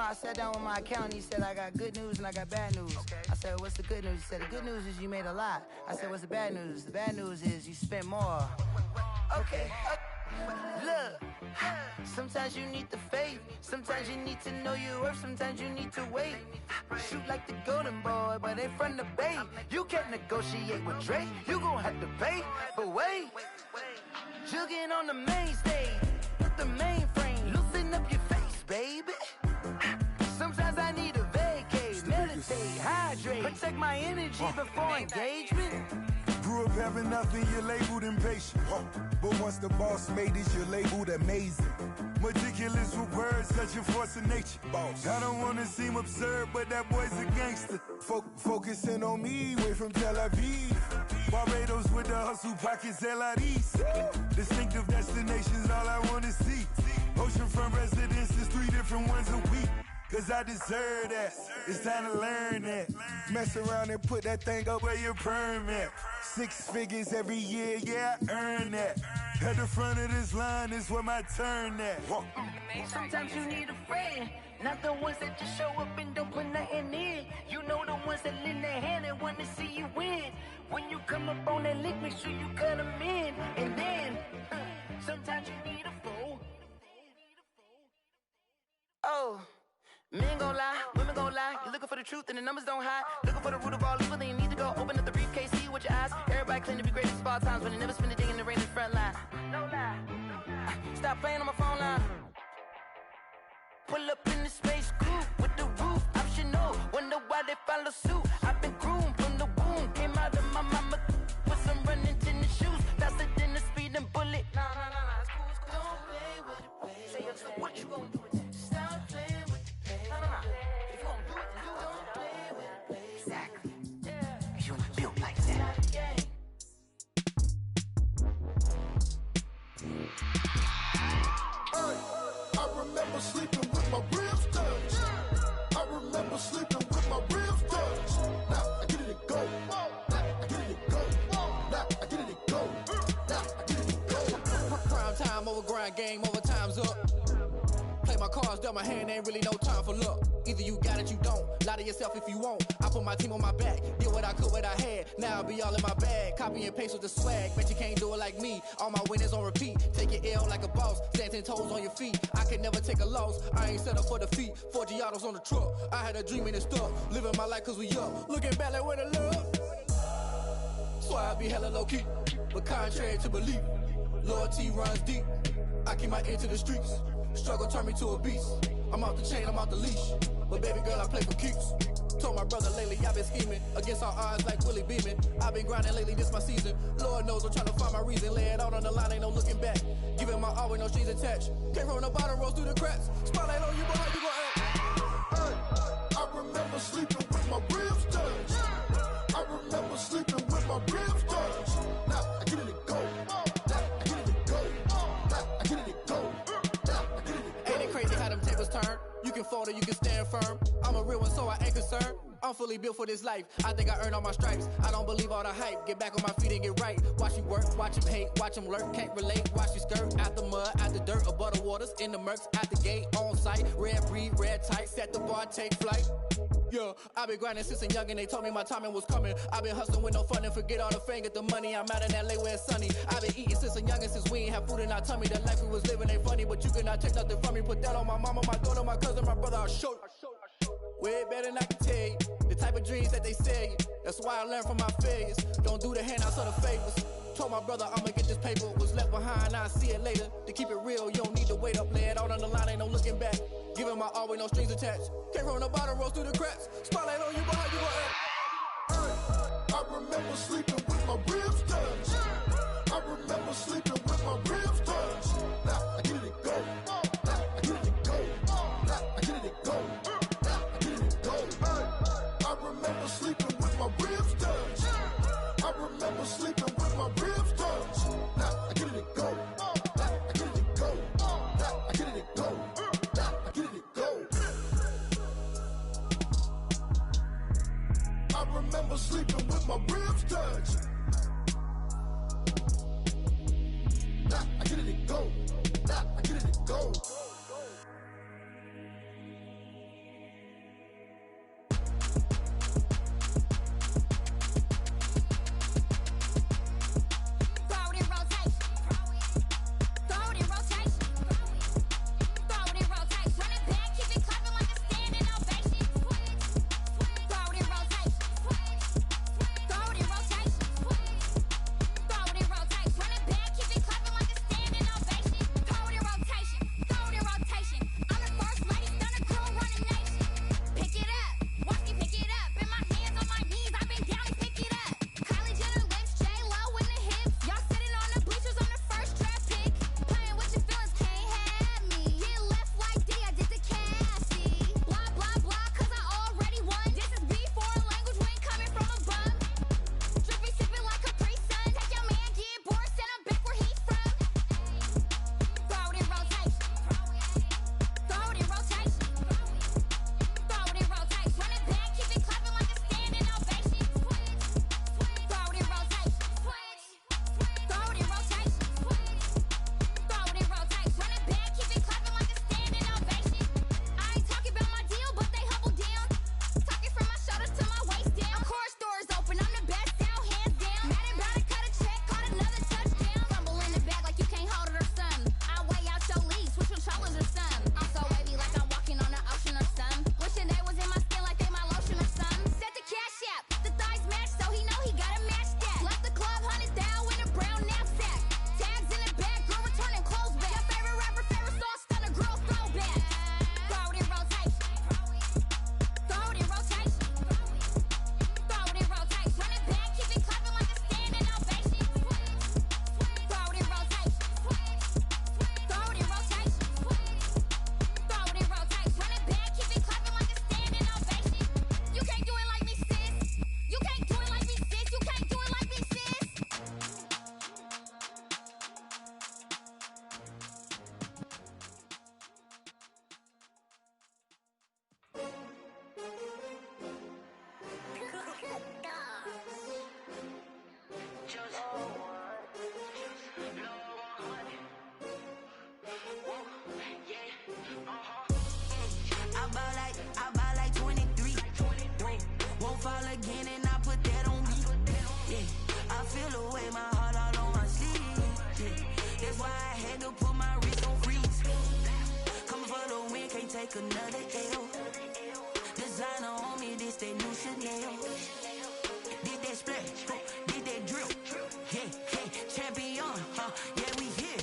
I sat down with my accountant. He said, I got good news and I got bad news. Okay. I said, what's the good news? He said, the good news is you made a lot. I said, what's the bad news? The bad news is you spent more. Okay. Look, sometimes you need the faith. Sometimes you need to know your worth. Sometimes you need to wait. Shoot like the golden boy, but they from the bay. You can't negotiate with Drake. You gon' have to pay. But wait, jugging on the main stage. Put the mainframe. Loosen up your face, baby. Sometimes I need a vacate. Meditate, hydrate. Protect my energy before engagement. Grew up having nothing, you're labeled impatient. But once the boss made it, you're labeled amazing. Meticulous with words, such a force of nature. Boss. I don't wanna seem absurd, but that boy's a gangster. Focusing on me, way from Tel Aviv. Barbados with the hustle pockets, LIDs. Distinctive destinations, all I wanna see. Oceanfront residences, 3 different ones a week. Cause I deserve that, it's time to learn that. Mess around and put that thing up where your permit. 6 figures every year, yeah, I earn that. At the front of this line is where my turn at. Sometimes you need a friend, not the ones that just show up and don't put nothing in. You know the ones that lend their hand and want to see you win. When you come up on that lick, make sure you cut them in. And then, sometimes you need a fool. Oh. Men gon' lie, women gon' lie. You're looking for the truth and the numbers don't hide. Looking for the root of all evil, then you need to go open up the briefcase, see with your eyes. Everybody claim to be great at small times, but they never spend a day in the rain in the front line. No lie. Stop playing on my phone line. Pull up in the space coupe with the roof optional. Wonder why they follow suit. I've been groomed from the womb. Came out of my mama with some running tennis shoes. Faster than the speeding bullet. Nah, it's cool, it's cool. Don't play with it, baby. Say so what you gon' do with it? Stop playing with it. If you gon' do it, then don't play with it, baby. Exactly. Yeah. Cause you're not built like that. I remember sleeping with my ribs touched. I remember sleeping with my ribs touched. Now I get it and go. Now I get it and go. Now I get it and go. Now I get it and go. Prime time over grind game, over time's up. Play my cards, dealt my hand, ain't really no time for luck. Either you got it, you don't. Lie to yourself if you won't. I put my team on my back, did what I could, what I had. Now I'll be all in my bag. Copy and paste with the swag. Bet you can't do it like me. All my winners on repeat. Take your L like a boss. Stand 10 toes on your feet. I can never take a loss. I ain't set up for defeat. 4 Giottos on the truck. I had a dream and it stuck. Living my life cause we up. Looking back like where the love. So I be hella low key. But contrary to belief, loyalty runs deep. I keep my ear to the streets. Struggle turned me to a beast. I'm off the chain, I'm off the leash. But baby girl, I play for keeps. Told my brother lately, I've been scheming against all odds like Willie Beeman. I've been grinding lately, this my season. Lord knows I'm trying to find my reason. Lay it out on the line, ain't no looking back. Giving my all with no strings attached. Came from the bottom, rose through the cracks. Spotlight on you, but how you gon' act? I remember sleeping with my ribs touched. I remember sleeping with my ribs touched. Now I get it and go. Now I get it and go. Now I get it and go. Ain't it crazy how them tables turn? You can fold or you can stand firm. I'm a real one, so I ain't concerned. I'm fully built for this life. I think I earned all my stripes. I don't believe all the hype. Get back on my feet and get right. Watch you work, watch him hate, watch him lurk. Can't relate, watch you skirt. Out the mud, out the dirt, above the waters, in the murks, out the gate, on site. Red breed, red tight, set the bar, take flight. Yeah, I been grinding since a youngin', they told me my timing was coming. I been hustling with no fun and forget all the fame, get the money. I'm out in LA where it's sunny. I been eating since a youngin', since we ain't have food in our tummy. The life we was living ain't funny, but you cannot take nothing from me. Put that on my mama, my daughter, my cousin, my brother, I'll show you. Way better than I can tell you. The type of dreams that they sell you. That's why I learned from my failures. Don't do the handouts or the favors. Told my brother I'ma get this paper. Was left behind, I'll see it later. To keep it real, you don't need to wait up. Lay it out on the line, ain't no looking back. Giving my all with no strings attached. Came from the bottom, rose through the cracks. Spotlight on you, but how you gon' act? I remember sleeping with my ribs touched. I remember sleeping with my ribs touched. Now I get it and go. Now I get it and go. Now I get it and go. Now I get it and go. I remember sleeping with my ribs touched. I remember sleeping with my ribs touched. Now I get it and go. Now I get it and go. Now I get it and go. Now I get it and go. I remember sleeping with my ribs touched. Nah, I get it had to put my wrist on freeze. Coming for the win, can't take another L. Designer on me, this that new Chanel. Did that splash, did that drill. Yeah, champion, yeah, we here.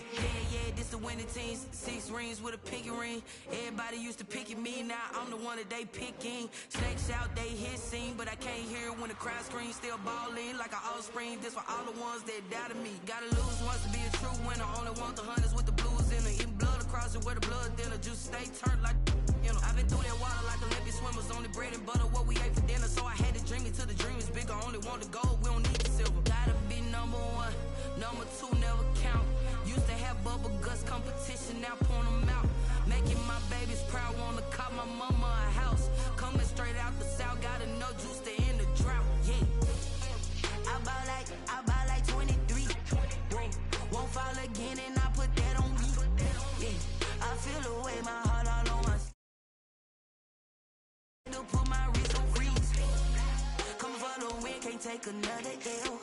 Yeah, this the winning team. 6 rings with a pinky ring. Everybody used to pick at me, now I'm the one that they picking. Snakes out, they hit scene, but I can't hear it when the crowd screams. Still balling like an offspring. This for all the ones that doubted me. Gotta lose once to be a true winner. Only want the hunters with the blues in it. Eating blood across it where the blood dinner. Juice stay turned like, you know. I've been through that water like Olympic swimmers. Only bread and butter, what we ate for dinner. So I had to dream it till the dream is bigger. Only want the gold, we don't need the silver. Gotta be number 1, number 2 never count. Used to have bubble guts competition, now point them out. Making my babies proud, wanna cop my mama a house. Coming straight out the south, gotta know juice to end the drought. Yeah, I buy like 23. Won't fall again and I put that on me. Yeah, I feel the way, my heart all on my. To put my wrist on freeze. Coming for the win, can't take another L.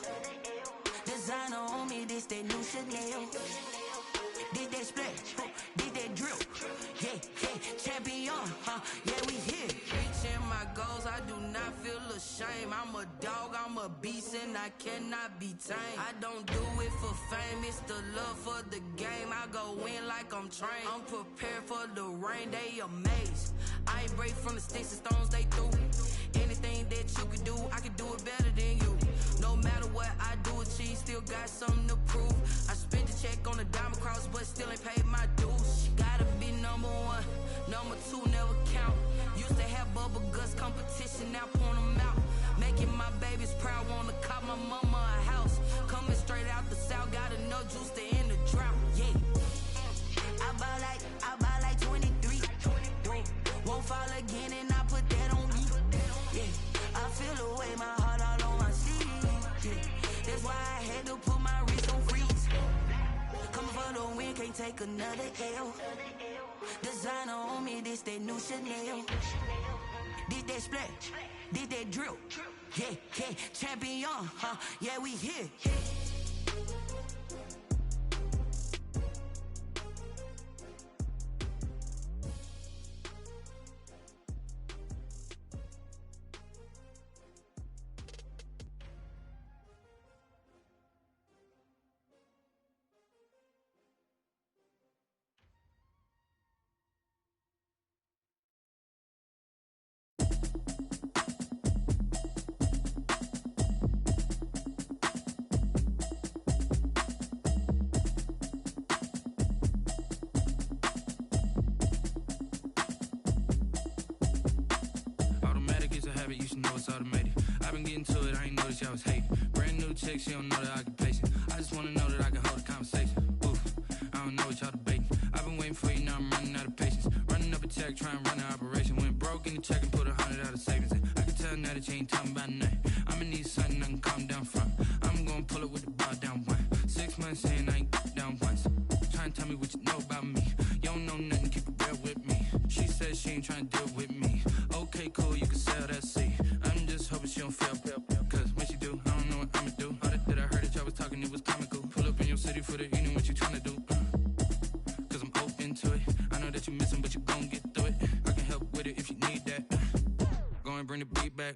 Designer on me, this that new Chanel. Did that splash, did that drill. Yeah, champion, yeah, we here. Reaching my goals, I do not feel ashamed. I'm a dog, I'm a beast, and I cannot be tamed. I don't do it for fame, it's the love for the game. I go in like I'm trained. I'm prepared for the rain, they amazed. I ain't break from the sticks and stones they threw. Anything that you can do, I can do it better than you. No matter what I do achieve, still got something to prove. I spent the check on the diamond cross, but still ain't paid my dues. Gotta be number 1, number 2 never count. Used to have bubble guts competition, now point them out. Making my babies proud, wanna cop my mama a house. Coming straight out the south, gotta know juice to end the drought. Yeah, I buy like 23. Won't fall again and I put that on me. Yeah, I feel the way, my heart all on my sleeve. Yeah, that's why I had to put my wrist on freeze. Coming for the win, can't take another L. Designer on me, this that new Chanel. Did that splash, did that drill. Yeah, champion, yeah, we here. You should know it's automated. I've been getting to it, I ain't noticed y'all was hating. Brand new chick, she don't know the occupation. I just wanna know that I can hold a conversation. Oof, I don't know what y'all debating. I've been waiting for you, now I'm running out of patience. Running up a check, trying to run an operation. Went broke in the check and put 100 out of savings in. I can tell now that you ain't talking about nothing. I'ma need something I can calm down from. I'm gonna pull it with the bar down 1. 6 months in, I ain't down once. Trying to tell me what you know about me. You don't know nothing, keep it real with me. She said she ain't trying to deal with me. Okay, cool, you can sell that seat. I'm just hoping she don't fail. Cause when she do, I don't know what I'ma do. All that I heard that y'all was talking, it was comical. Pull up in your city for the evening, what you tryna do? Cause I'm open to it. I know that you missing, but you gon' get through it. I can help with it if you need that. Go and bring the beat back.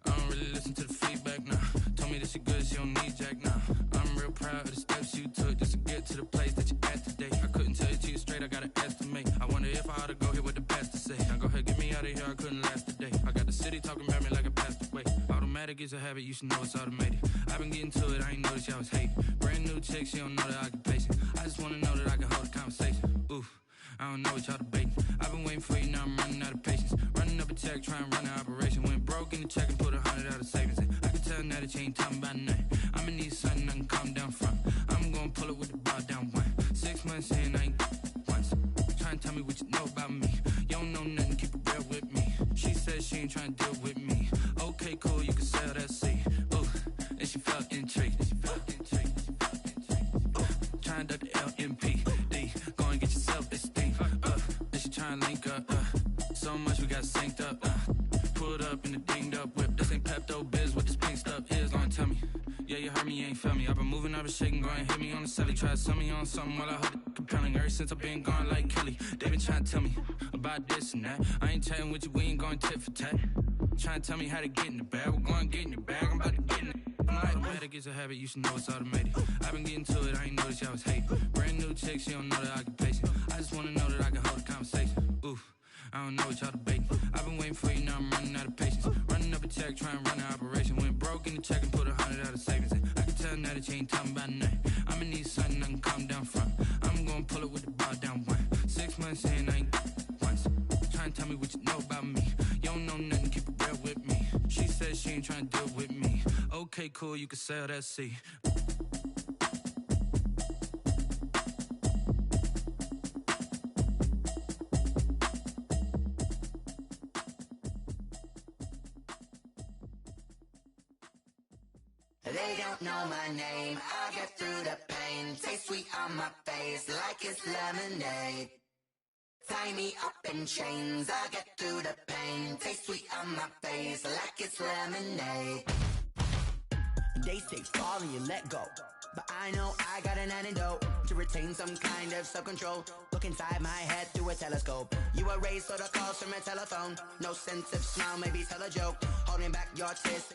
I don't really listen to the feedback, nah. Told me that she good, she don't need jack, nah. I'm real proud of the steps you took just to get to the place that you at today. I couldn't tell you to you straight, I gotta estimate. I wonder if I ought to go here with the best to say. Now go ahead, get me out of here, I couldn't last today. I got the city talking about me like I passed away. Automatic is a habit, you should know it's automated. I've been getting to it, I ain't noticed y'all was hating. Brand new chick, she don't know the occupation. I just wanna know that I can hold a conversation. Oof, I don't know what y'all debating. I've been waiting for you, now I'm running out of patience. Running up a check, trying to run an operation. Went broke in the check and put 100 out of savings in. I can tell now that you ain't talking about nothing. I'ma need something I can calm down from. I'm gonna pull it with the bar down 1. 6 months in, I ain't once. Trying to tell me what you know about me. You don't know nothing, keep it real with me. She said she ain't trying to deal with me. Okay, cool, you can sell that seat. Ooh, and she felt intrigued. Trying to duck the LMPD. Go and get your self-esteem. And she trying to link up. So much we got synced up. Pulled up in the dinged up whip. This ain't Pepto-Biz, what this pink stuff is. Gonna tell me, Yeah, you heard me, you ain't felt me. I've been moving, I've been shaking, go and hit me on the celly. Try to sell me on something while I hold it compelling. Ever since I've been gone like Kelly, they been trying to tell me about this and that. I ain't chatting with you, we ain't going tit for tat. Trying to tell me how to get in the bag. We're going to get in your bag, I'm about to get in it. I'm automatic, it's a habit, you should know it's automated. I've been getting to it, I ain't noticed y'all was hating. Brand new chick, she don't know the occupation. I just wanna know that I can hold a conversation. Oof, I don't know what y'all debating. I've been waiting for you, now I'm running out of patience. Running up a check, trying to run an operation. Went broke in the check and put 100 out of savings in. I can tell now that you ain't talking about nothing. I'ma need something I can calm down from. I'm gonna pull it with the ball down one. 6 months in, I ain't once. Trying to tell me what you know about me. You don't know nothing, keep it real with me. She said she ain't trying to deal with me. Okay, cool, you can sell that seat. They don't know my name, I get through the pain. Taste sweet on my face like it's lemonade. Tie me up in chains, I get through the pain. Taste sweet on my face like it's lemonade. They say fall and you let go, but I know I got an antidote to retain some kind of self-control. Look inside my head through a telescope. You erase all the calls from a telephone. No sense of smile, maybe tell a joke. Holding back your tears.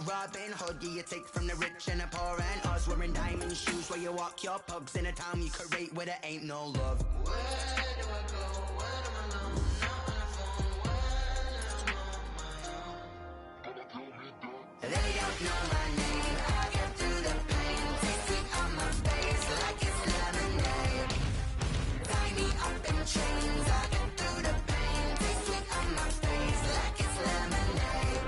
Robin Hood, yeah, you take from the rich and the poor and us. Wearing diamond shoes where you walk your pugs in a town you create where there ain't no love. Where do I go? Where do I know? Not on the phone. Where's my own? They don't know my name. I get through the pain. Taste sweet on my face like it's lemonade. Tie me up in chains. I get through the pain. Taste sweet on my face like it's lemonade.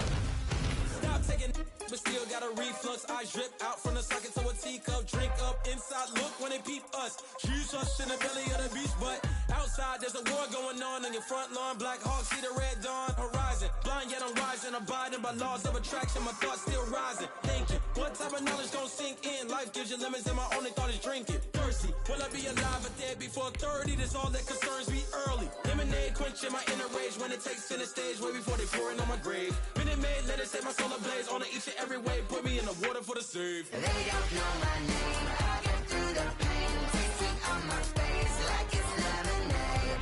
Stop taking, but still got a reflux. Eyes drip out from the socket to a teacup. Drink up inside, look when they peep us. Shoes us in the belly of the beach, but outside there's a war going on your front lawn. Black Hawk, see the red dawn horizon. Blind yet I'm rising, abiding by laws of attraction. My thoughts still rising. Thinking, what type of knowledge gon' sink in? Life gives you lemons and my only thought is drinking. Thirsty, will I be alive or dead before 30? That's all that concerns me early. Lemonade quenching my inner rage when it takes center stage way before they pour it on my grave. Minute Maid, let it set my soul ablaze on each and every way. Put me in the water for the save. They don't know my name. I get through the pain. Taste sweet on my face like it's lemonade.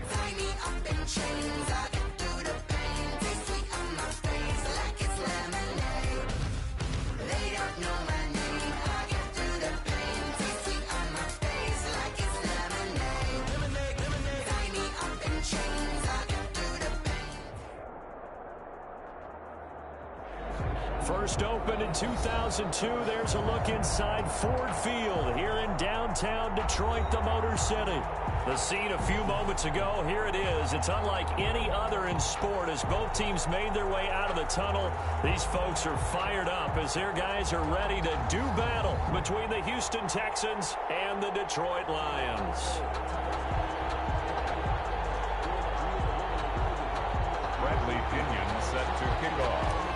Tie me up in chains. I get through the pain. Taste sweet on my face like it's lemonade. They don't know my name. I get through the pain. Taste sweet on my face like it's lemonade. Lemonade, lemonade. Tie me up in chains. I get through the pain. First opened in 2002, there's a look inside Ford Field here in downtown Detroit, the Motor City. The scene a few moments ago, here it is. It's unlike any other in sport as both teams made their way out of the tunnel. These folks are fired up as their guys are ready to do battle between the Houston Texans and the Detroit Lions. Bradley Pinion set to kick off.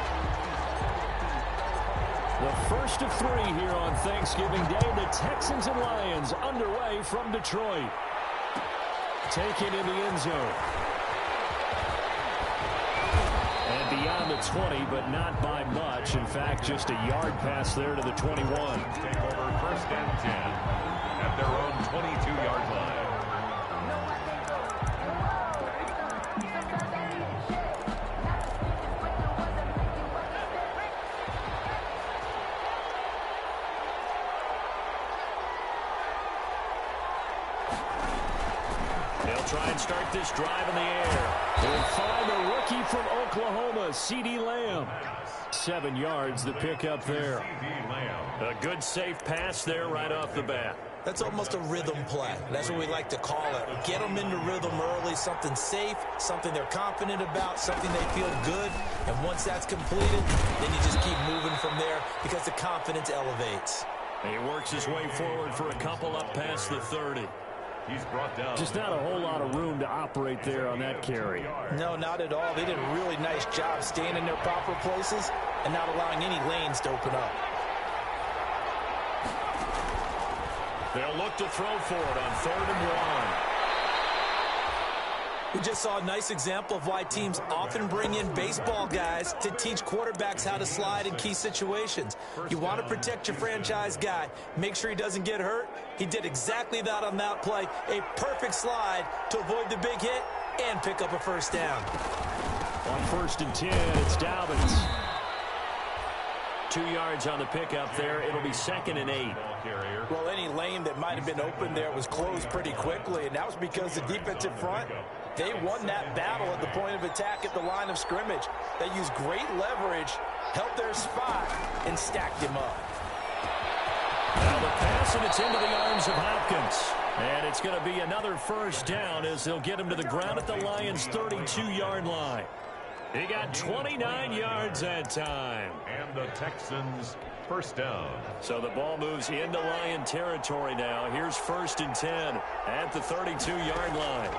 The first of three here on Thanksgiving Day. The Texans and Lions underway from Detroit. Taken in the end zone. And beyond the 20, but not by much. In fact, just a yard pass there to the 21. Take over first and 10 at their own 22-yard line. Try and start this drive in the air. They'll find a rookie from Oklahoma, C.D. Lamb. 7 yards, the pickup there. A good safe pass there right off the bat. That's almost a rhythm play. That's what we like to call it. Get them into rhythm early, something safe, something they're confident about, something they feel good. And once that's completed, then you just keep moving from there because the confidence elevates. He works his way forward for a couple up past the 30. He's brought down. Just not a whole lot of room to operate there on that carry. No, not at all. They did a really nice job staying in their proper places and not allowing any lanes to open up. They'll look to throw for it on 3rd and 1. We just saw a nice example of why teams often bring in baseball guys to teach quarterbacks how to slide in key situations. You want to protect your franchise guy. Make sure he doesn't get hurt. He did exactly that on that play. A perfect slide to avoid the big hit and pick up a first down. On 1st and 10, it's Dobbins. 2 yards on the pickup there. It'll be 2nd and 8. Well, any lane that might have been open there was closed pretty quickly, and that was because the defensive front, they won that battle at the point of attack at the line of scrimmage. They used great leverage, held their spot, and stacked him up. Now the pass, and it's into the arms of Hopkins. And it's going to be another first down as they'll get him to the ground at the Lions' 32-yard line. He got 29 yards that time. And the Texans first down. So the ball moves into Lion territory now. Here's 1st and 10 at the 32-yard line.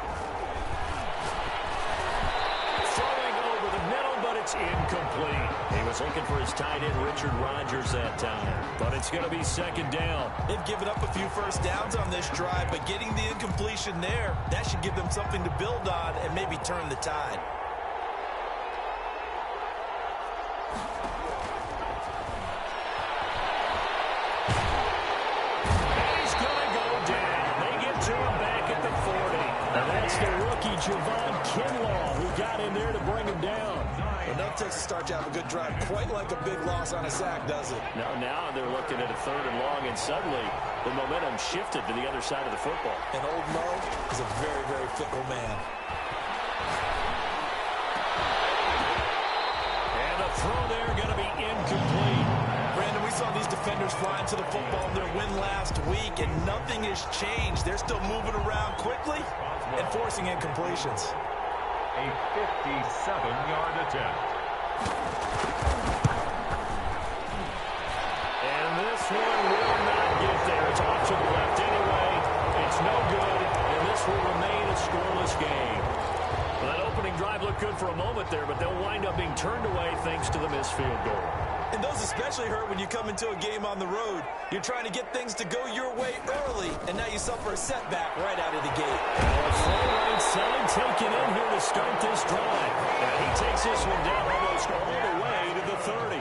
Throwing over the middle, but it's incomplete. He was looking for his tight end, Richard Rodgers, that time. But it's going to be 2nd down. They've given up a few first downs on this drive, but getting the incompletion there, that should give them something to build on and maybe turn the tide. Javon Kinlaw, who got in there to bring him down. Well, no Texas start to have a good drive, quite like a big loss on a sack, does it? Now they're looking at a 3rd and long, and suddenly the momentum shifted to the other side of the football. And old Mo is a very, very fickle man. And the throw there going to be incomplete. Brandon, we saw these defenders flying to the football in their win last week, and nothing has changed. They're still moving around quickly and forcing incompletions. A 57-yard attempt. And this one will not get there. It's off to the left anyway. It's no good, and this will remain a scoreless game. Well, that opening drive looked good for a moment there, but they'll wind up being turned away thanks to the missed field goal. And those especially hurt when you come into a game on the road. You're trying to get things to go your way early, and now you suffer a setback right out of the gate. A full right side taken in here to start this drive. And he takes this one down almost all the way to the 30.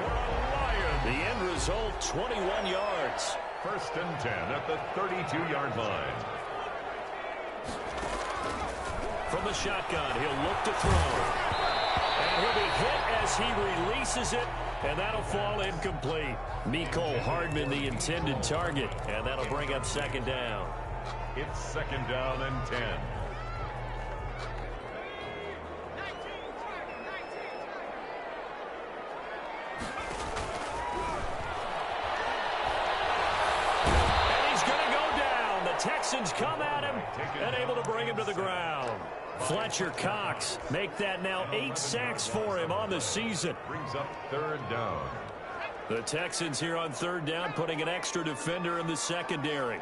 The end result, 21 yards. 1st and 10 at the 32-yard line. From the shotgun, he'll look to throw. And he'll be hit as he releases it. And that'll fall incomplete. Mecole Hardman, the intended target. And that'll bring up 2nd down. It's 2nd down and 10. And he's going to go down. The Texans come at him and able to bring him to the ground. Fletcher Cox make that now 8 sacks for him on the season. Brings up 3rd down. The Texans here on 3rd down, putting an extra defender in the secondary.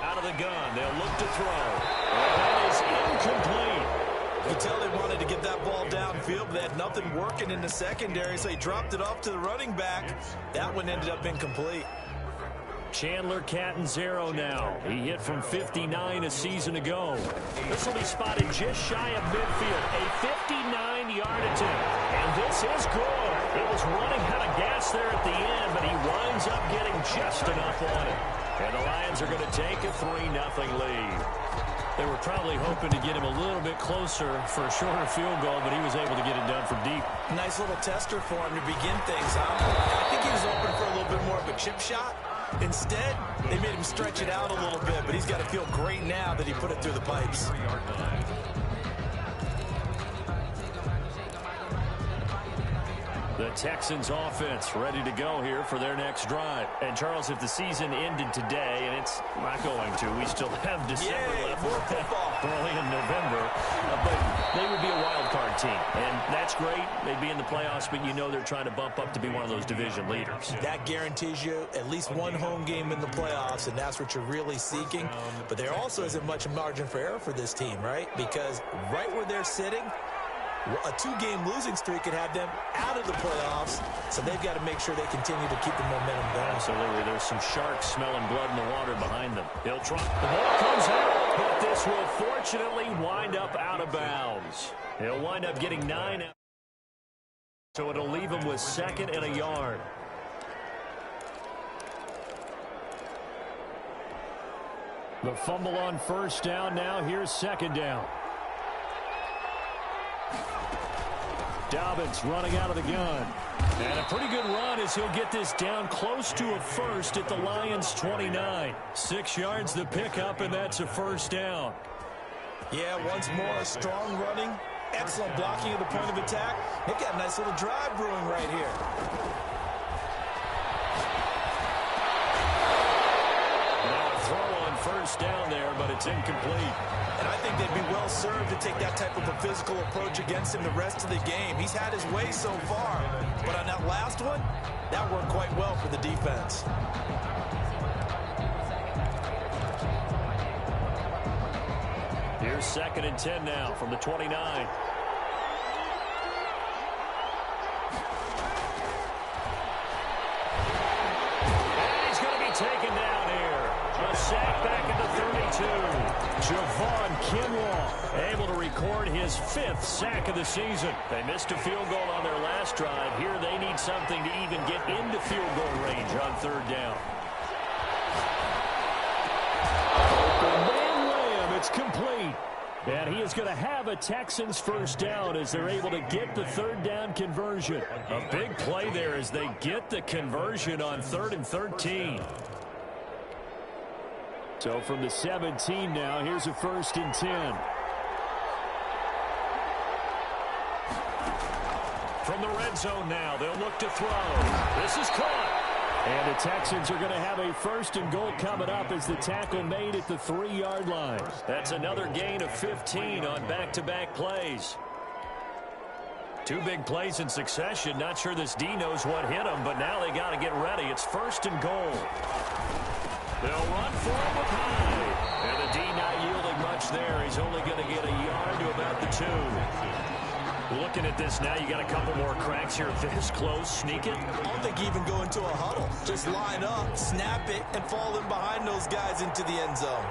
Out of the gun, they'll look to throw. That is incomplete. You could tell they wanted to get that ball downfield, but they had nothing working in the secondary, so he dropped it off to the running back. That one ended up incomplete. Chandler Catanzaro now. He hit from 59 a season ago. This will be spotted just shy of midfield. A 59-yard attempt. And this is good. It was running out of gas there at the end, but he winds up getting just enough on it. And the Lions are going to take a 3-0 lead. They were probably hoping to get him a little bit closer for a shorter field goal, but he was able to get it done from deep. Nice little tester for him to begin things, huh? I think he was open for a little bit more of a chip shot. Instead, they made him stretch it out a little bit, but he's got to feel great now that he put it through the pipes. The Texans offense ready to go here for their next drive. And Charles, if the season ended today, and it's not going to, we still have December left. More football. Early in November, but they would be a wild card team. And that's great. They'd be in the playoffs, but you know they're trying to bump up to be one of those division leaders. That guarantees you at least one home game in the playoffs, and that's what you're really seeking. But there also isn't much margin for error for this team, right? Because right where they're sitting, A 2-game losing streak could have them out of the playoffs, so they've got to make sure they continue to keep the momentum going. Absolutely. There's some sharks smelling blood in the water behind them. He'll try. The ball comes out, but this will fortunately wind up out of bounds. He'll wind up getting 9 out. So it'll leave him with 2nd and a yard. The fumble on 1st down now. Here's 2nd down. Dobbins running out of the gun. And a pretty good run as he'll get this down close to a 1st at the Lions' 29. 6 yards the pickup, and that's a 1st down. Yeah, once more, strong running. Excellent blocking at the point of attack. They've got a nice little drive brewing right here. Now a throw on 1st down there, but it's incomplete. And I think they'd be well served to take that type of a physical approach against him the rest of the game. He's had his way so far, but on that last one, that worked quite well for the defense. Here's 2nd and 10 now from the 29. And he's going to be taken down here. A sack back at the 32. Javon Kinlaw able to record his 5th sack of the season. They missed a field goal on their last drive. Here they need something to even get into field goal range on 3rd down. It's complete. And he is going to have a Texans 1st down as they're able to get the 3rd down conversion. A big play there as they get the conversion on 3rd and 13. So from the 17 now, here's a 1st and 10. From the red zone now, they'll look to throw. This is caught. And the Texans are going to have a 1st and goal coming up as the tackle made at the 3-yard line. That's another gain of 15 on back-to-back plays. 2 big plays in succession. Not sure this D knows what hit him, but now they got to get ready. It's 1st and goal. They'll run for it with Hyde. And the D not yielding much there. He's only going to get a yard to about the 2. Looking at this now, you got a couple more cracks here. This close, sneak it. I don't think even go into a huddle. Just line up, snap it, and fall in behind those guys into the end zone.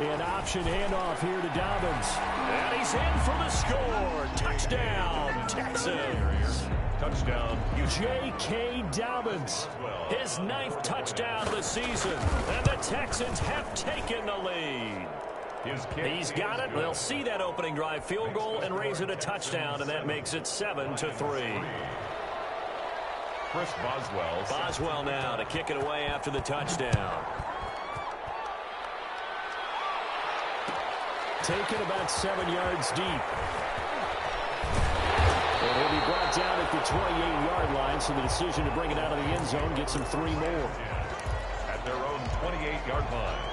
An option handoff here to Dobbins. And he's in for the score. Touchdown, Texans. Touchdown. J.K. Dobbins. His 9th touchdown this season. And the Texans have taken the lead. He's got it. They'll see that opening drive field goal and raise it a touchdown, and that makes it 7-3. Chris Boswell. Boswell now to kick it away after the touchdown. Taken about 7 yards deep. And he'll be brought down at the 28-yard line, so the decision to bring it out of the end zone gets him 3 more. At their own 28-yard line.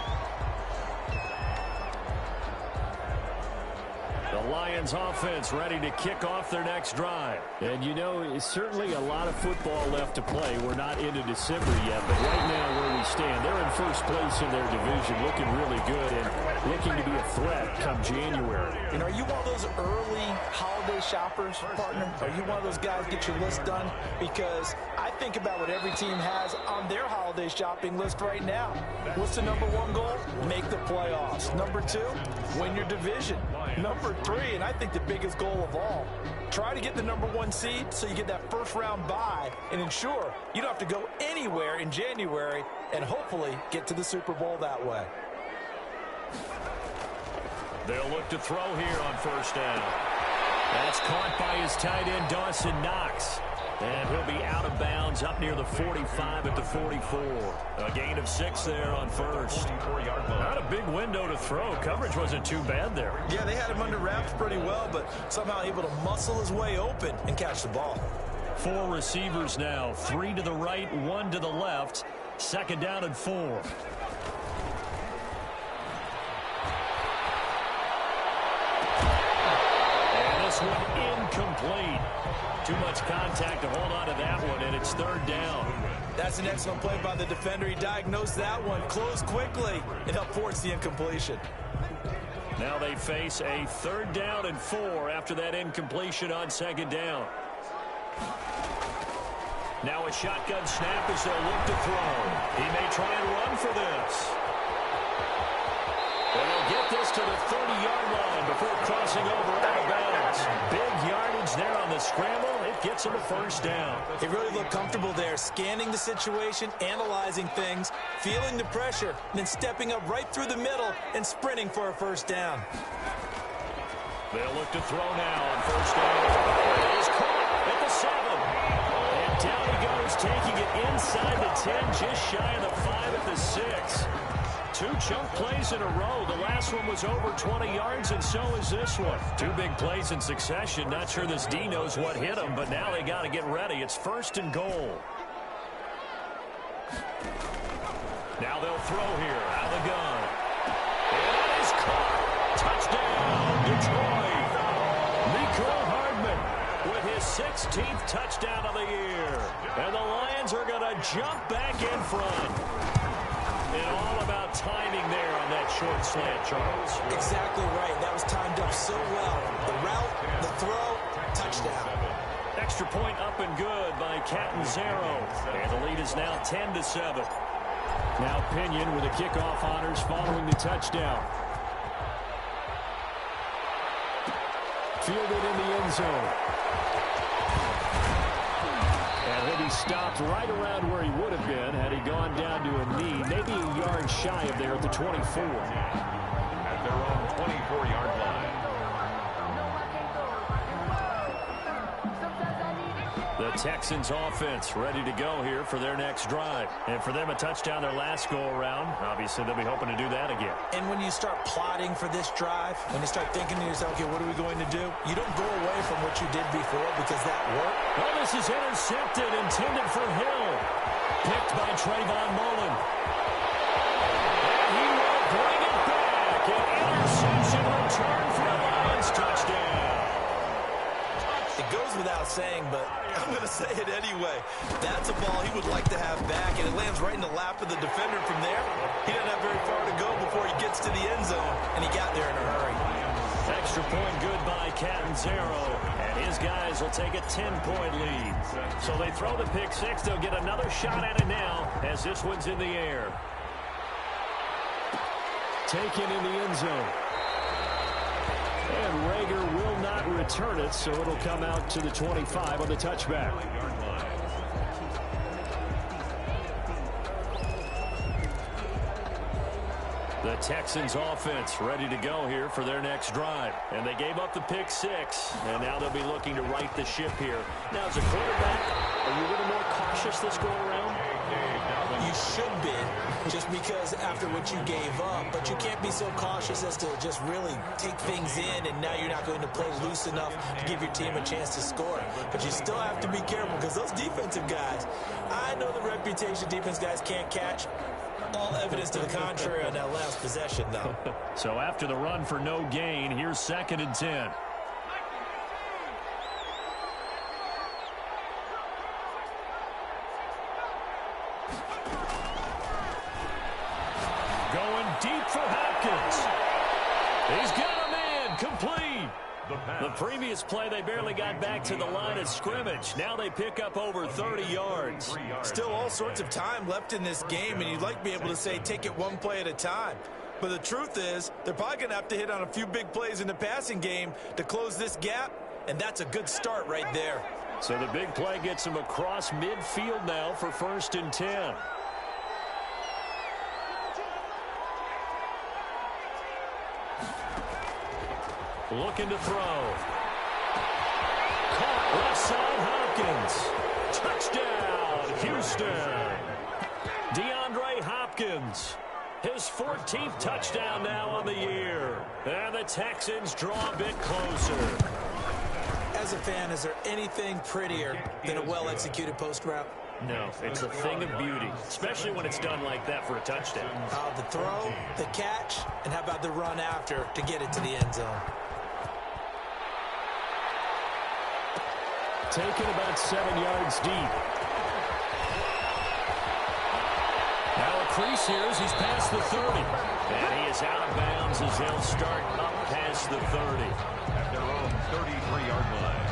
The Lions offense ready to kick off their next drive. And you know, it's certainly a lot of football left to play. We're not into December yet, but right now where we stand, they're in 1st place in their division, looking really good and looking to be a threat come January. And are you one of those early holiday shoppers, partner? Are you one of those guys get your list done? Because I think about what every team has on their holiday shopping list right now. What's the #1 goal? Make the playoffs. #2, win your division. #3, and I think the biggest goal of all, try to get the #1 seed so you get that 1st-round bye and ensure you don't have to go anywhere in January and hopefully get to the Super Bowl that way. They'll look to throw here on 1st down. That's caught by his tight end, Dawson Knox. And he'll be out of bounds up near the 45 at the 44. A gain of 6 there on 1st. Not a big window to throw. Coverage wasn't too bad there. Yeah, they had him under wraps pretty well, but somehow able to muscle his way open and catch the ball. 4 receivers now. 3 to the right, 1 to the left. 2nd down and 4. And this one incomplete. Too much contact to hold on to that one, and it's third down. That's an excellent play by the defender. He diagnosed that one, closed quickly, and helped force the incompletion. Now they face a 3rd down and 4 after that incompletion on 2nd down. Now a shotgun snap as they'll look to throw. He may try and run for this. But he'll get this to the 30-yard line before crossing over out of bounds. Big yardage there on the scramble. It gets him a 1st down. He really looked comfortable there, scanning the situation, analyzing things, feeling the pressure, and then stepping up right through the middle and sprinting for a 1st down. They'll look to throw now on 1st down. He's caught at the 7. And down he goes, taking it inside the 10, just shy of the 5 at the 6. 2 chunk plays in a row. The last one was over 20 yards, and so is this one. 2 big plays in succession. Not sure this D knows what hit him, but now they got to get ready. It's 1st and goal. Now they'll throw here out of the gun. And it is caught. Touchdown, Detroit. Mecole Hardman with his 16th touchdown of the year. And the Lions are going to jump back in front. And all about timing there on that short slant, Charles. Exactly right. That was timed up so well. The route, the throw, touchdown. Extra point up and good by Catanzaro. And the lead is now 10-7. Now Pinion with the kickoff honors following the touchdown. Fielded in the end zone. And he'll be stopped right around where he would have been had he gone down to a knee, maybe a yard shy of there at the 24. At their own 24-yard line. The Texans offense ready to go here for their next drive. And for them, a touchdown their last go-around. Obviously, they'll be hoping to do that again. And when you start plotting for this drive, when you start thinking to yourself, okay, what are we going to do? You don't go away from what you did before because that worked. Well, this is intercepted, intended for Hill. Picked by Trayvon Mullen. And he will bring it back. An interception return for a Lions touchdown. It goes without saying, but I'm going to say it anyway. That's a ball he would like to have back, and it lands right in the lap of the defender from there. He doesn't have very far to go before he gets to the end zone, and he got there in a hurry. Extra point good by Catanzaro, and his guys will take a 10-point lead. So they throw the pick six. They'll get another shot at it now as this one's in the air. Taken in the end zone. And Rager will not return it, so it'll come out to the 25 on the touchback. The Texans offense ready to go here for their next drive. And they gave up the pick six, and now they'll be looking to right the ship here. Now, as a quarterback, are you a little more cautious this go around? You should be, just because after what you gave up, but you can't be so cautious as to just really take things in, and now you're not going to play loose enough to give your team a chance to score. But you still have to be careful because those defensive guys, I know the reputation defense guys can't catch. All evidence to the contrary on that last possession, though. So after the run for no gain, here's 2nd and 10. Going deep for Hopkins. He's got a man complete. The previous play, they barely got back to the line of scrimmage. Now they pick up over 30 yards. Still all sorts of time left in this game, and you'd like to be able to say take it one play at a time. But the truth is, they're probably going to have to hit on a few big plays in the passing game to close this gap, and that's a good start right there. So the big play gets them across midfield now for 1st and 10. Looking to throw. Caught left side, Hopkins. Touchdown, Houston. DeAndre Hopkins. His 14th touchdown now on the year. And the Texans draw a bit closer. As a fan, is there anything prettier than a well-executed post route? No, it's a thing of beauty, especially when it's done like that for a touchdown. The throw, the catch, and how about the run after to get it to the end zone? taken about 7 yards deep. Now a crease here as he's past the 30. And he is out of bounds as they'll start up past the 30. At their own 33-yard line.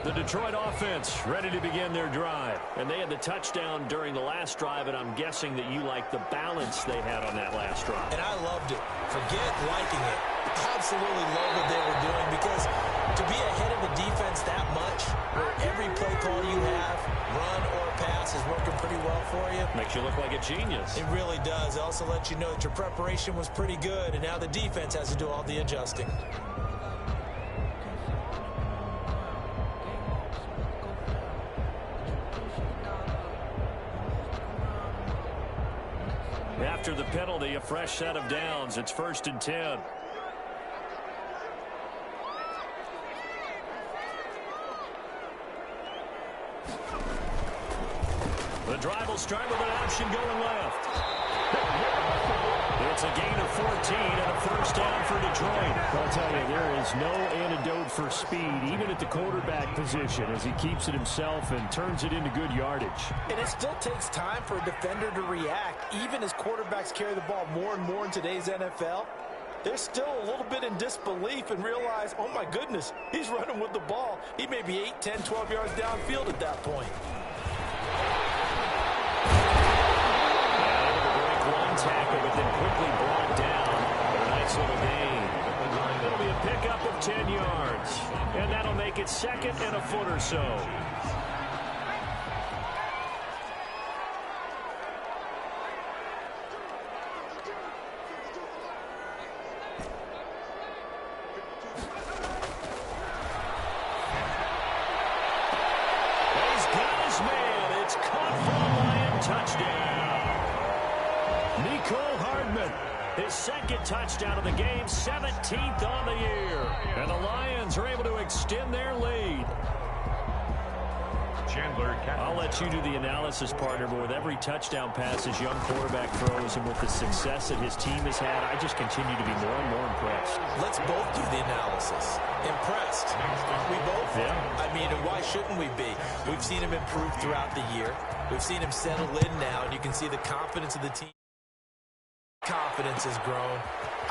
The Detroit offense ready to begin their drive. And they had the touchdown during the last drive, and I'm guessing that you like the balance they had on that last drive. And I loved it. Forget liking it. Absolutely love what they were doing, because to be ahead of a defense that much, where every play call you have, run or pass, is working pretty well for you. Makes you look like a genius. It really does. It also lets you know that your preparation was pretty good, and now the defense has to do all the adjusting. After the penalty, a fresh set of downs. It's 1st and 10. The drive will start with an option going left. It's a gain of 14 and a first down for Detroit. I'll tell you, there is no antidote for speed, even at the quarterback position, as he keeps it himself and turns it into good yardage. And it still takes time for a defender to react. Even as quarterbacks carry the ball more and more in today's NFL, they're still a little bit in disbelief and realize, oh my goodness, he's running with the ball. He may be 8, 10, 12 yards downfield at that point. One tackle, but then quickly brought down. A nice little gain. It'll be a pickup of 10 yards. And that'll make it 2nd and a foot or so. He's got his man. It's caught for a Lion touchdown. His 2nd touchdown of the game, 17th on the year. And the Lions are able to extend their lead. I'll let you do the analysis, partner, but with every touchdown pass his young quarterback throws and with the success that his team has had, I just continue to be more and more impressed. Let's both do the analysis. Impressed. We both? Yeah. I mean, and why shouldn't we be? We've seen him improve throughout the year. We've seen him settle in now, and you can see the confidence of the team. Confidence has grown.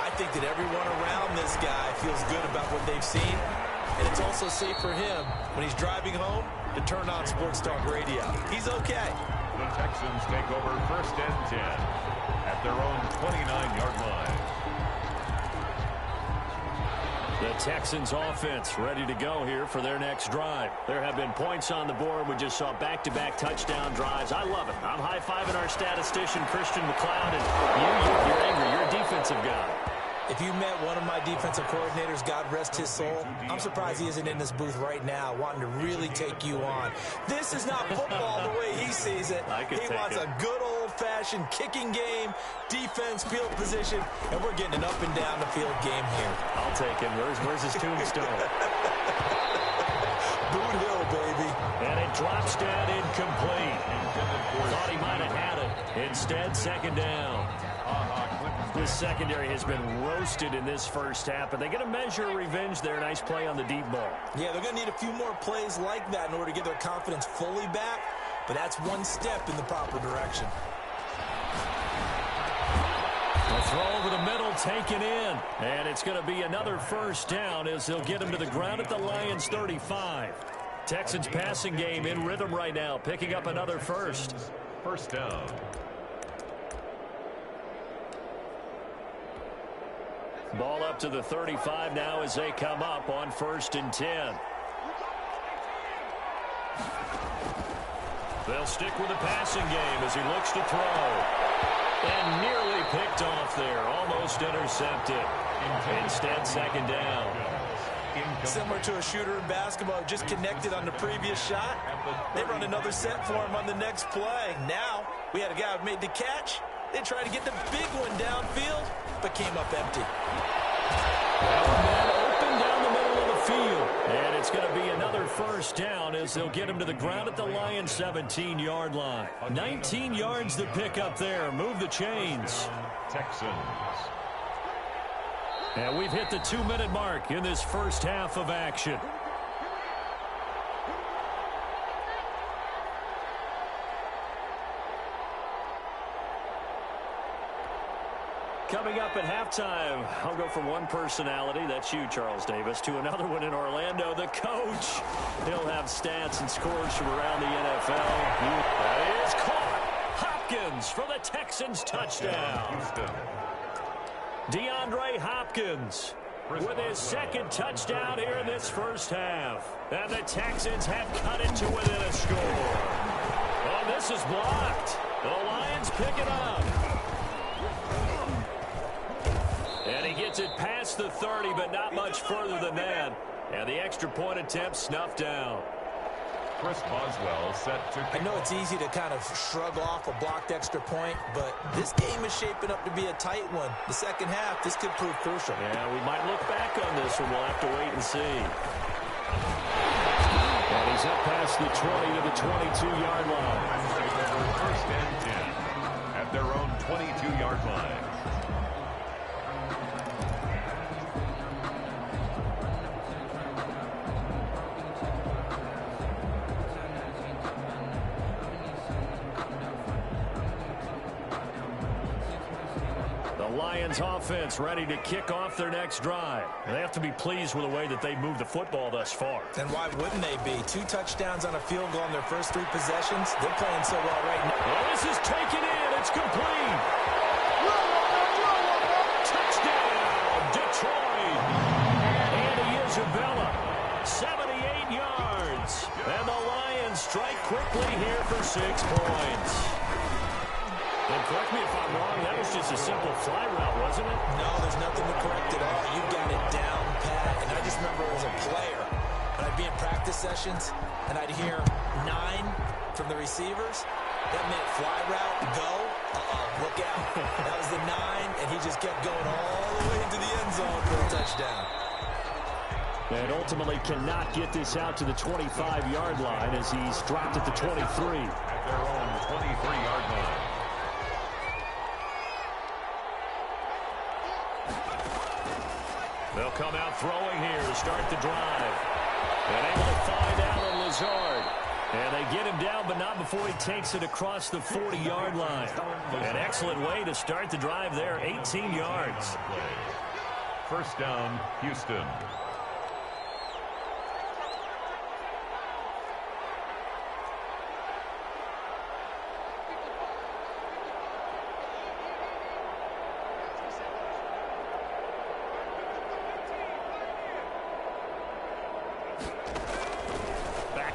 I think that everyone around this guy feels good about what they've seen, and it's also safe for him when he's driving home to turn on Sports Talk Radio. He's okay. The Texans take over 1st and 10 at their own 29-yard line. The Texans offense ready to go here for their next drive. There have been points on the board. We just saw back-to-back touchdown drives. I love it. I'm high-fiving our statistician, Christian McLeod, and you're angry. You're a defensive guy. If you met one of my defensive coordinators, God rest his soul, I'm surprised he isn't in this booth right now wanting to really take you on. This is not football the way he sees it. He wants a good old-fashioned kicking game, defense, field position, and we're getting an up-and-down-the-field game here. I'll take him. Where's his tombstone? Boot Hill, baby. And it drops down incomplete. Thought he might have had it. Instead, 2nd down. This secondary has been roasted in this first half, but they get a measure of revenge there. Nice play on the deep ball. Yeah, they're going to need a few more plays like that in order to get their confidence fully back, but that's one step in the proper direction. The throw over the middle taken in, and it's going to be another first down as they'll get him to the ground at the Lions' 35. Texans passing game in rhythm right now, picking up another first. First down. Ball up to the 35 now as they come up on 1st and 10. They'll stick with the passing game as he looks to throw. And nearly picked off there, almost intercepted. Instead, 2nd down. Similar to a shooter in basketball, just connected on the previous shot. They run another set for him on the next play. Now, we had a guy who made the catch. They tried to get the big one downfield, but came up empty. Well, man, open down the middle of the field. And it's going to be another first down as they'll get him to the ground at the Lions' 17-yard line. 19 yards to pick up there. Move the chains. Texans. And we've hit the 2-minute mark in this first half of action. Coming up at halftime, I'll go from one personality, that's you, Charles Davis, to another one in Orlando, the coach. He'll have stats and scores from around the NFL. That is caught. Hopkins for the Texans touchdown. DeAndre Hopkins with his second touchdown here in this first half. And the Texans have cut it to within a score. Oh, this is blocked. The Lions pick it up. And he gets it past the 30, but not much further than that. And the extra point attempt snuffed down. Chris Boswell set to kick. I know it's easy to kind of shrug off a blocked extra point, but this game is shaping up to be a tight one. The second half, this could prove crucial. Yeah, we might look back on this one. We'll have to wait and see. And he's up past the 20 to the 22-yard line. First and 10 at their own 22-yard line. Lions offense ready to kick off their next drive. They have to be pleased with the way that they moved the football thus far. And why wouldn't they be? 2 touchdowns on a field goal in their first 3 possessions. They're playing so well right now. Well, this is taken in. It's complete. Touchdown, Detroit. Andy Isabella, 78 yards. And the Lions strike quickly here for 6 points. And correct me if I'm wrong, that was just a simple fly route, wasn't it? No, there's nothing to correct at all. You've got it down pat. And I just remember as a player, when I'd be in practice sessions, and I'd hear 9 from the receivers, that meant fly route, go, look out. That was the 9, and he just kept going all the way into the end zone for a touchdown. And ultimately cannot get this out to the 25-yard line as he's dropped at the 23. At their own 23-yard line. They'll come out throwing here to start the drive. And able to find Allen Lazard. And they get him down, but not before he takes it across the 40-yard line. An excellent way to start the drive there, 18 yards. First down, Houston.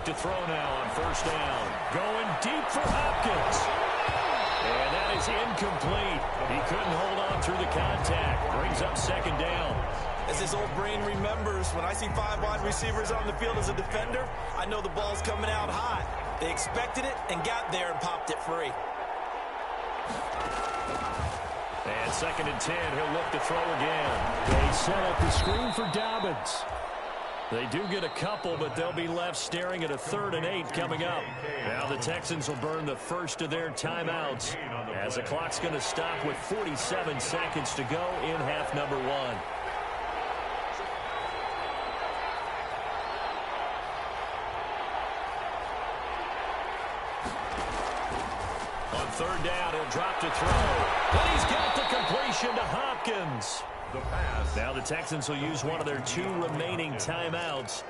To throw now on first down. Going deep for Hopkins. And that is incomplete. He couldn't hold on through the contact. Brings up second down. As his old brain remembers, when I see 5 wide receivers on the field as a defender, I know the ball's coming out hot. They expected it and got there and popped it free. And second and 10. He'll look to throw again. They set up the screen for Dobbins. They do get a couple, but they'll be left staring at a 3rd and 8 coming up. Now the Texans will burn the first of their timeouts as the clock's going to stop with 47 seconds to go in half number 1. On 3rd down, he'll drop to throw. But he's got the completion to Hopkins. The pass. Now the Texans will use one of their 2 remaining timeouts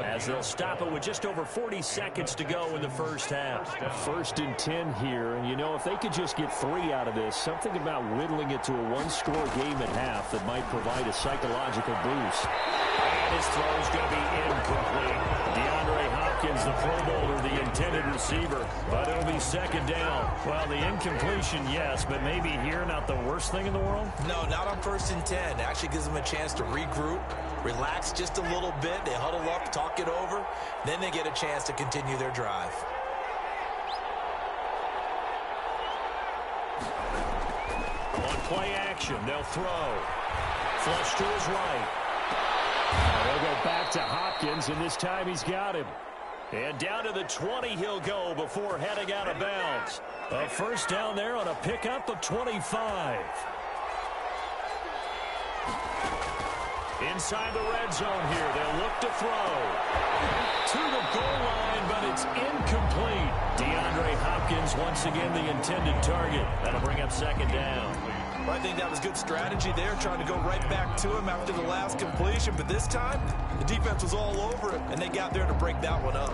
as they'll stop it with just over 40 seconds to go in the first half. 1st and 10 here, and you know, if they could just get 3 out of this, something about whittling it to a 1-score game at half that might provide a psychological boost. And his throw's going to be incomplete. DeAndre Hopkins, the Pro Bowler, the intended receiver, but it'll be second down. Well, the incompletion, yes, but maybe here not the worst thing in the world? No, not on 1st and 10. It actually gives them a chance to regroup, relax just a little bit. They huddle up, talk it over. Then they get a chance to continue their drive. On play action, they'll throw. Flush to his right. They'll go back to Hopkins, and this time he's got him. And down to the 20 he'll go before heading out of bounds. A first down there on a pickup of 25. Inside the red zone here, they'll look to throw. To the goal line, but it's incomplete. DeAndre Hopkins, once again, the intended target. That'll bring up second down. Well, I think that was good strategy there, trying to go right back to him after the last completion. But this time, the defense was all over it, and they got there to break that one up.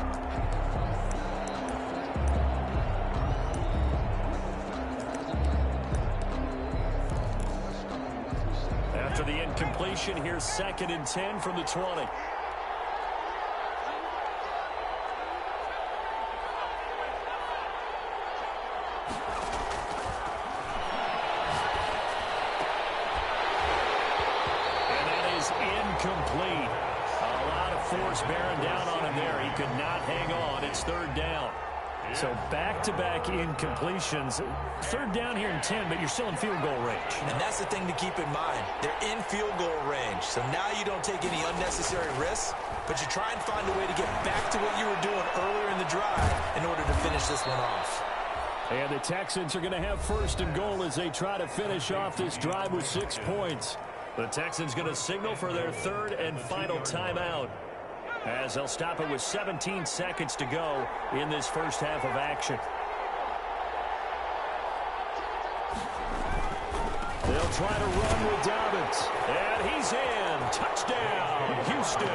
After the incompletion, here's 2nd and 10 from the 20. Incomplete. A lot of force bearing down on him there. He could not hang on. It's 3rd down. So back-to-back incompletions. 3rd down here in 10, but you're still in field goal range. And that's the thing to keep in mind. They're in field goal range. So now you don't take any unnecessary risks, but you try and find a way to get back to what you were doing earlier in the drive in order to finish this one off. And the Texans are going to have 1st and goal as they try to finish off this drive with 6 points. The Texans going to signal for their 3rd and final timeout, as they'll stop it with 17 seconds to go in this first half of action. They'll try to run with Dobbins. And he's in. Touchdown, Houston.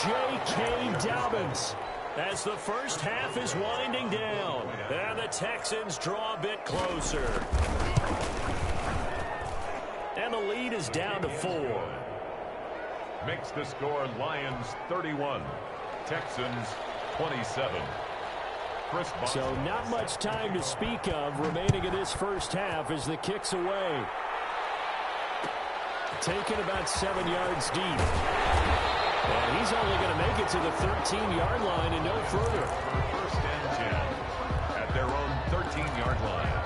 J.K. Dobbins. As the first half is winding down, and the Texans draw a bit closer. And the lead is down to 4. Makes the score Lions 31, Texans 27. So not much time to speak of remaining in this first half as the kick's away. Taken about 7 yards deep. And he's only going to make it to the 13-yard line and no further. 1st and 10 at their own 13-yard line.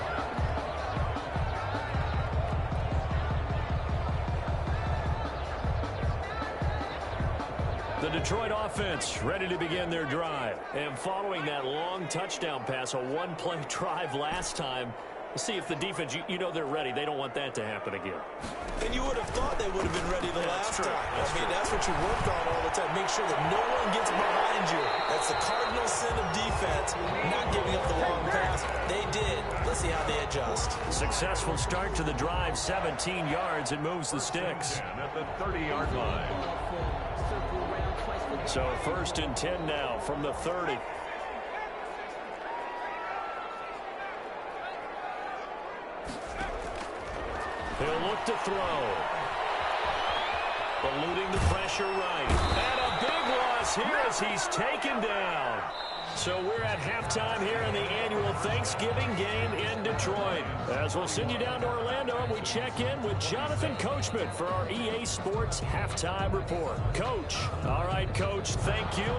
The Detroit offense ready to begin their drive. And following that long touchdown pass, a one-play drive last time, we'll see if the defense, you know they're ready. They don't want that to happen again. And you would have thought they would have been ready the last time. That's what you worked on all the time. Make sure that no one gets behind you. That's the cardinal sin of defense, not giving up the long pass. They did. Let's see how they adjust. Successful start to the drive, 17 yards, and moves the sticks. And at the 30-yard line. So 1st and 10 now from the 30. He'll look to throw. Eluding the pressure right. And a big loss here as he's taken down. So we're at halftime here in the annual Thanksgiving game in Detroit. As we'll send you down to Orlando, and we check in with Jonathan Coachman for our EA Sports Halftime Report. Coach. All right, Coach, thank you.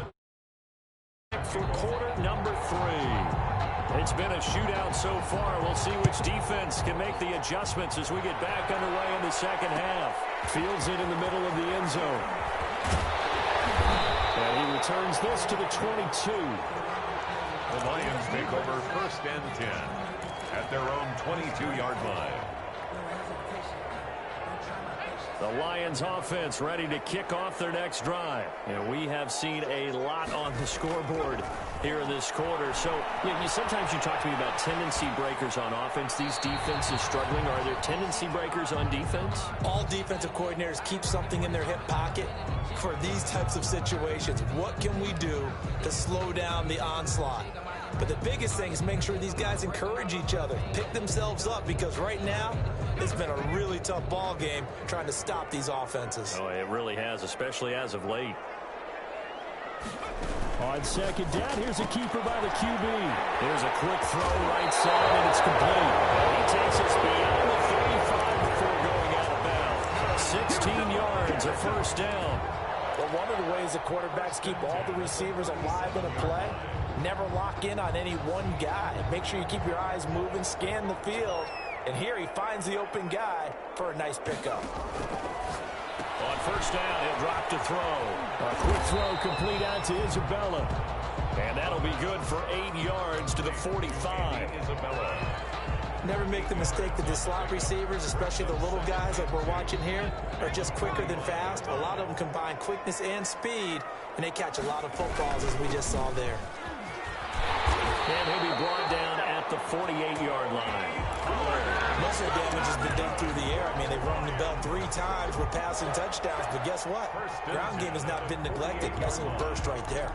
For quarter number 3. It's been a shootout so far. We'll see which defense can make the adjustments as we get back underway in the second half. Fields it in the middle of the end zone. And he returns this to the 22. The Lions take over 1st and 10 at their own 22-yard line. The Lions offense ready to kick off their next drive. And we have seen a lot on the scoreboard here in this quarter. So sometimes you talk to me about tendency breakers on offense. These defenses struggling. Are there tendency breakers on defense? All defensive coordinators keep something in their hip pocket for these types of situations. What can we do to slow down the onslaught? But the biggest thing is making sure these guys encourage each other, pick themselves up, because right now it's been a really tough ball game trying to stop these offenses. Oh, it really has, especially as of late. On second down, here's a keeper by the QB. There's a quick throw right side, and it's complete. And he takes us beyond the 35 before going out of bounds. 16 yards, a first down. Well, one of the ways the quarterbacks keep all the receivers alive in a play, never lock in on any one guy. Make sure you keep your eyes moving, scan the field. And here he finds the open guy for a nice pickup. On first down, he'll drop to throw. A quick throw complete out to Isabella. And that'll be good for 8 yards to the 45. Isabella. Never make the mistake that the slot receivers, especially the little guys like we're watching here, are just quicker than fast. A lot of them combine quickness and speed, and they catch a lot of footballs, as we just saw there. And he'll be brought down at the 48-yard line. Most of the damage has been done through the air. I mean, they've rung the bell 3 times with passing touchdowns, but guess what? Ground game has not been neglected. Nice little burst right there.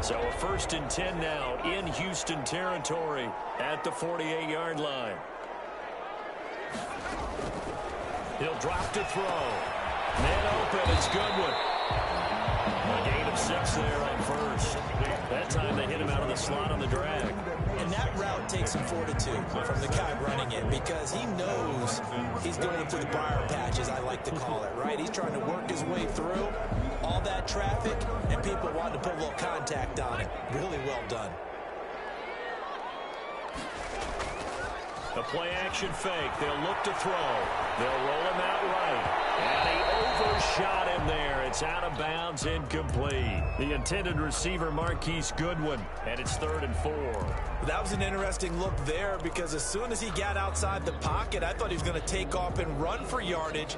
So a 1st and 10 now in Houston territory at the 48-yard line. He'll drop to throw. Man open, it's Goodwin. A gain of 6 there on first. That time they hit him out of the slot on the drag. And that route takes some fortitude from the guy running it because he knows he's going through the briar patches, I like to call it, right? He's trying to work his way through all that traffic, and people want to put a little contact on it. Really well done. The play-action fake. They'll look to throw. They'll roll him out right. And he overshot him there. It's out of bounds, incomplete. The intended receiver, Marquise Goodwin, and it's 3rd and 4. That was an interesting look there because as soon as he got outside the pocket, I thought he was going to take off and run for yardage.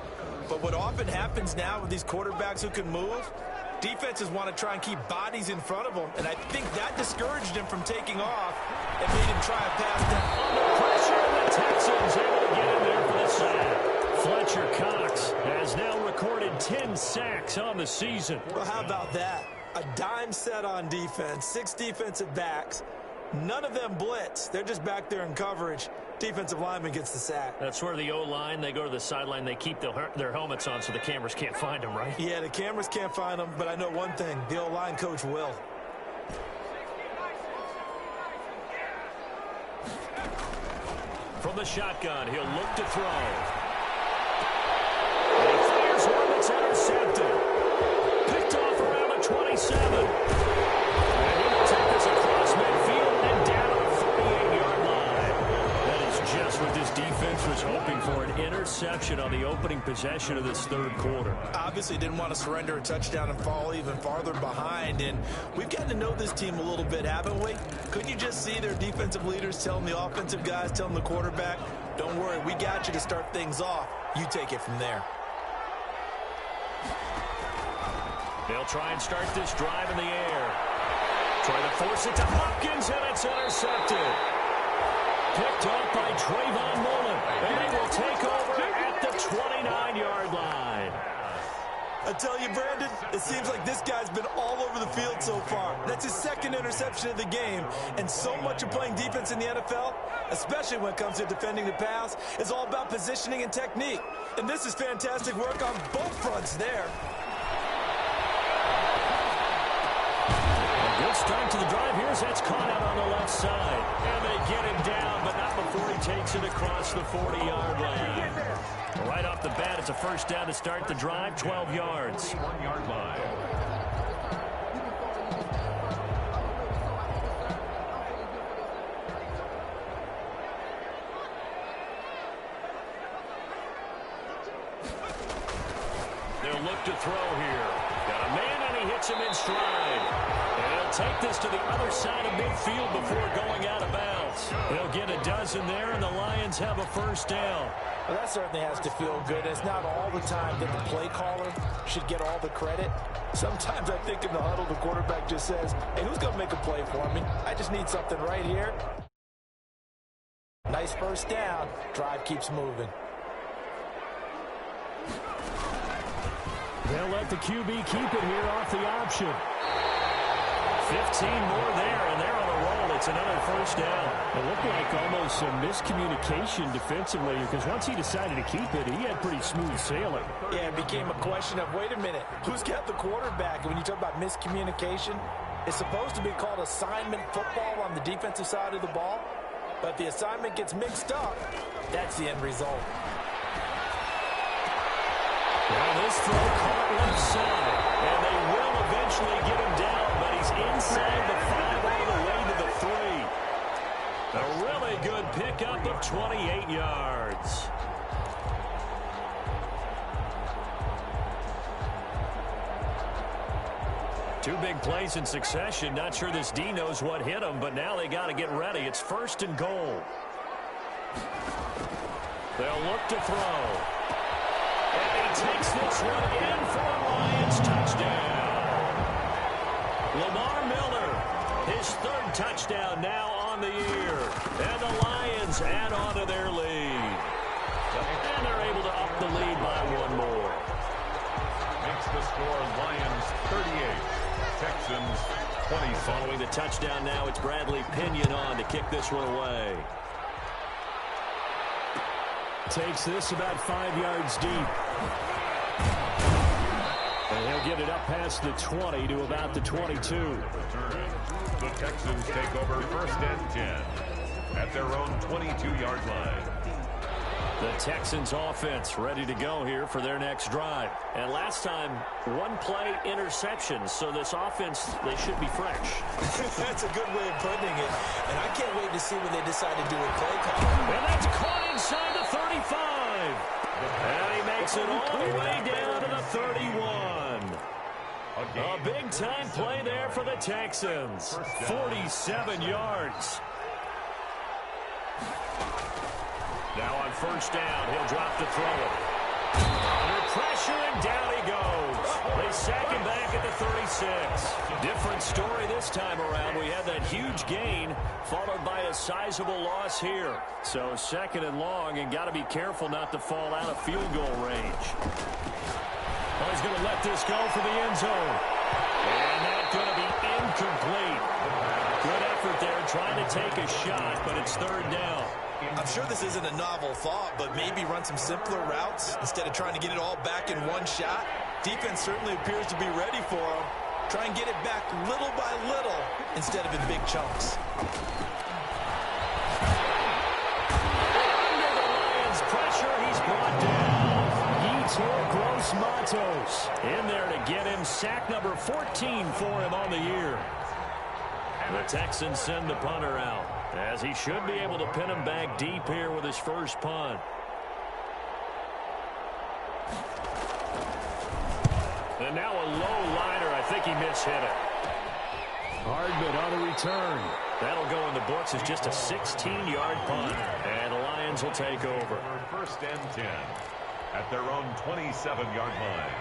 But what often happens now with these quarterbacks who can move, defenses want to try and keep bodies in front of them, and I think that discouraged him from taking off and made him try a pass down. Under pressure, and the Texans able to get in there for the sack. Fletcher Cox has now recorded 10 sacks on the season. Well, how about that? A dime set on defense, 6 defensive backs. None of them blitz. They're just back there in coverage. Defensive lineman gets the sack. That's where the O-line, they go to the sideline, they keep their helmets on so the cameras can't find them, right? Yeah, the cameras can't find them, but I know one thing. The O-line coach will. From the shotgun, he'll look to throw. And he fires one that's intercepted. Picked off around the 27. And he will take this across midfield and down to the 48-yard line. That is just what this defense was hoping for, an interception on the opening possession of this 3rd quarter. Obviously didn't want to surrender a touchdown and fall even farther behind, and we've gotten to know this team a little bit, haven't we? Couldn't you just see their defensive leaders telling the offensive guys, telling the quarterback, don't worry, we got you to start things off. You take it from there. They'll try and start this drive in the air. Try to force it to Hopkins, and it's intercepted. Picked off by Trayvon Mullen, and he will take over at the 29-yard line. I tell you, Brandon, it seems like this guy's been all over the field so far. That's his 2nd interception of the game, and so much of playing defense in the NFL, especially when it comes to defending the pass, is all about positioning and technique. And this is fantastic work on both fronts there. Good start to the drive here as that's caught out on the left side. And they get him down, but not before he takes it across the 40-yard line. Right off the bat, it's a 1st down to start the drive, 12 yards. 1-yard line. They'll look to throw here. Got a man, and he hits him in stride. And he'll take this to the other side of midfield before going out of bounds. They'll get a dozen there, and the Lions have a 1st down. Well, that certainly has to feel good. It's not all the time that the play caller should get all the credit. Sometimes I think in the huddle, the quarterback just says, hey, who's going to make a play for me? I just need something right here. Nice 1st down. Drive keeps moving. They'll let the QB keep it here off the option. 15 more there, and they're on a roll. It's another 1st down. It looked like almost some miscommunication defensively because once he decided to keep it, he had pretty smooth sailing. Yeah, it became a question of, wait a minute, who's got the quarterback? And when you talk about miscommunication, it's supposed to be called assignment football on the defensive side of the ball. But if the assignment gets mixed up, that's the end result. Well, this throw caught left side, and they will eventually get him down, but he's inside the 5 all the way to the 3. A really good pickup of 28 yards. Two big plays in succession. Not sure this D knows what hit him, but now they got to get ready. It's 1st and goal. They'll look to throw. And he takes this one in for a Lions touchdown. Lamar Miller, his 3rd touchdown now on the year. And the Lions add on to their lead. And they're able to up the lead by 1 more. Makes the score Lions 38. Texans 20. Following the touchdown now, it's Bradley Pinion on to kick this one away. Takes this about 5 yards deep. And he'll get it up past the 20 to about the 22. The Texans take over 1st and 10 at their own 22-yard line. The Texans offense ready to go here for their next drive. And last time, 1-play interception. So this offense, they should be fresh. That's a good way of putting it. And I can't wait to see when they decide to do a play call. And that's caught inside the 35. And he makes it all the way down to the 31. A big-time play there for the Texans. 47 yards. Now on 1st down, he'll drop to throw it. Under pressure, and down he goes. They sack him back at the 36. Different story this time around. We had that huge gain, followed by a sizable loss here. So 2nd and long, and got to be careful not to fall out of field goal range. Well, he's going to let this go for the end zone. And that's going to be incomplete. Good effort there, trying to take a shot, but it's 3rd down. I'm sure this isn't a novel thought, but maybe run some simpler routes instead of trying to get it all back in one shot. Defense certainly appears to be ready for him. Try and get it back little by little instead of in big chunks. Under the Lions' pressure, he's brought down. Yetur Gross-Matos in there to get him sack number 14 for him on the year. The Texans send the punter out, as he should be able to pin him back deep here with his first punt. And now a low liner. I think he mishit it. Hardman on the return. That'll go in the books as just a 16-yard punt. And the Lions will take over. 1st and 10 at their own 27-yard line.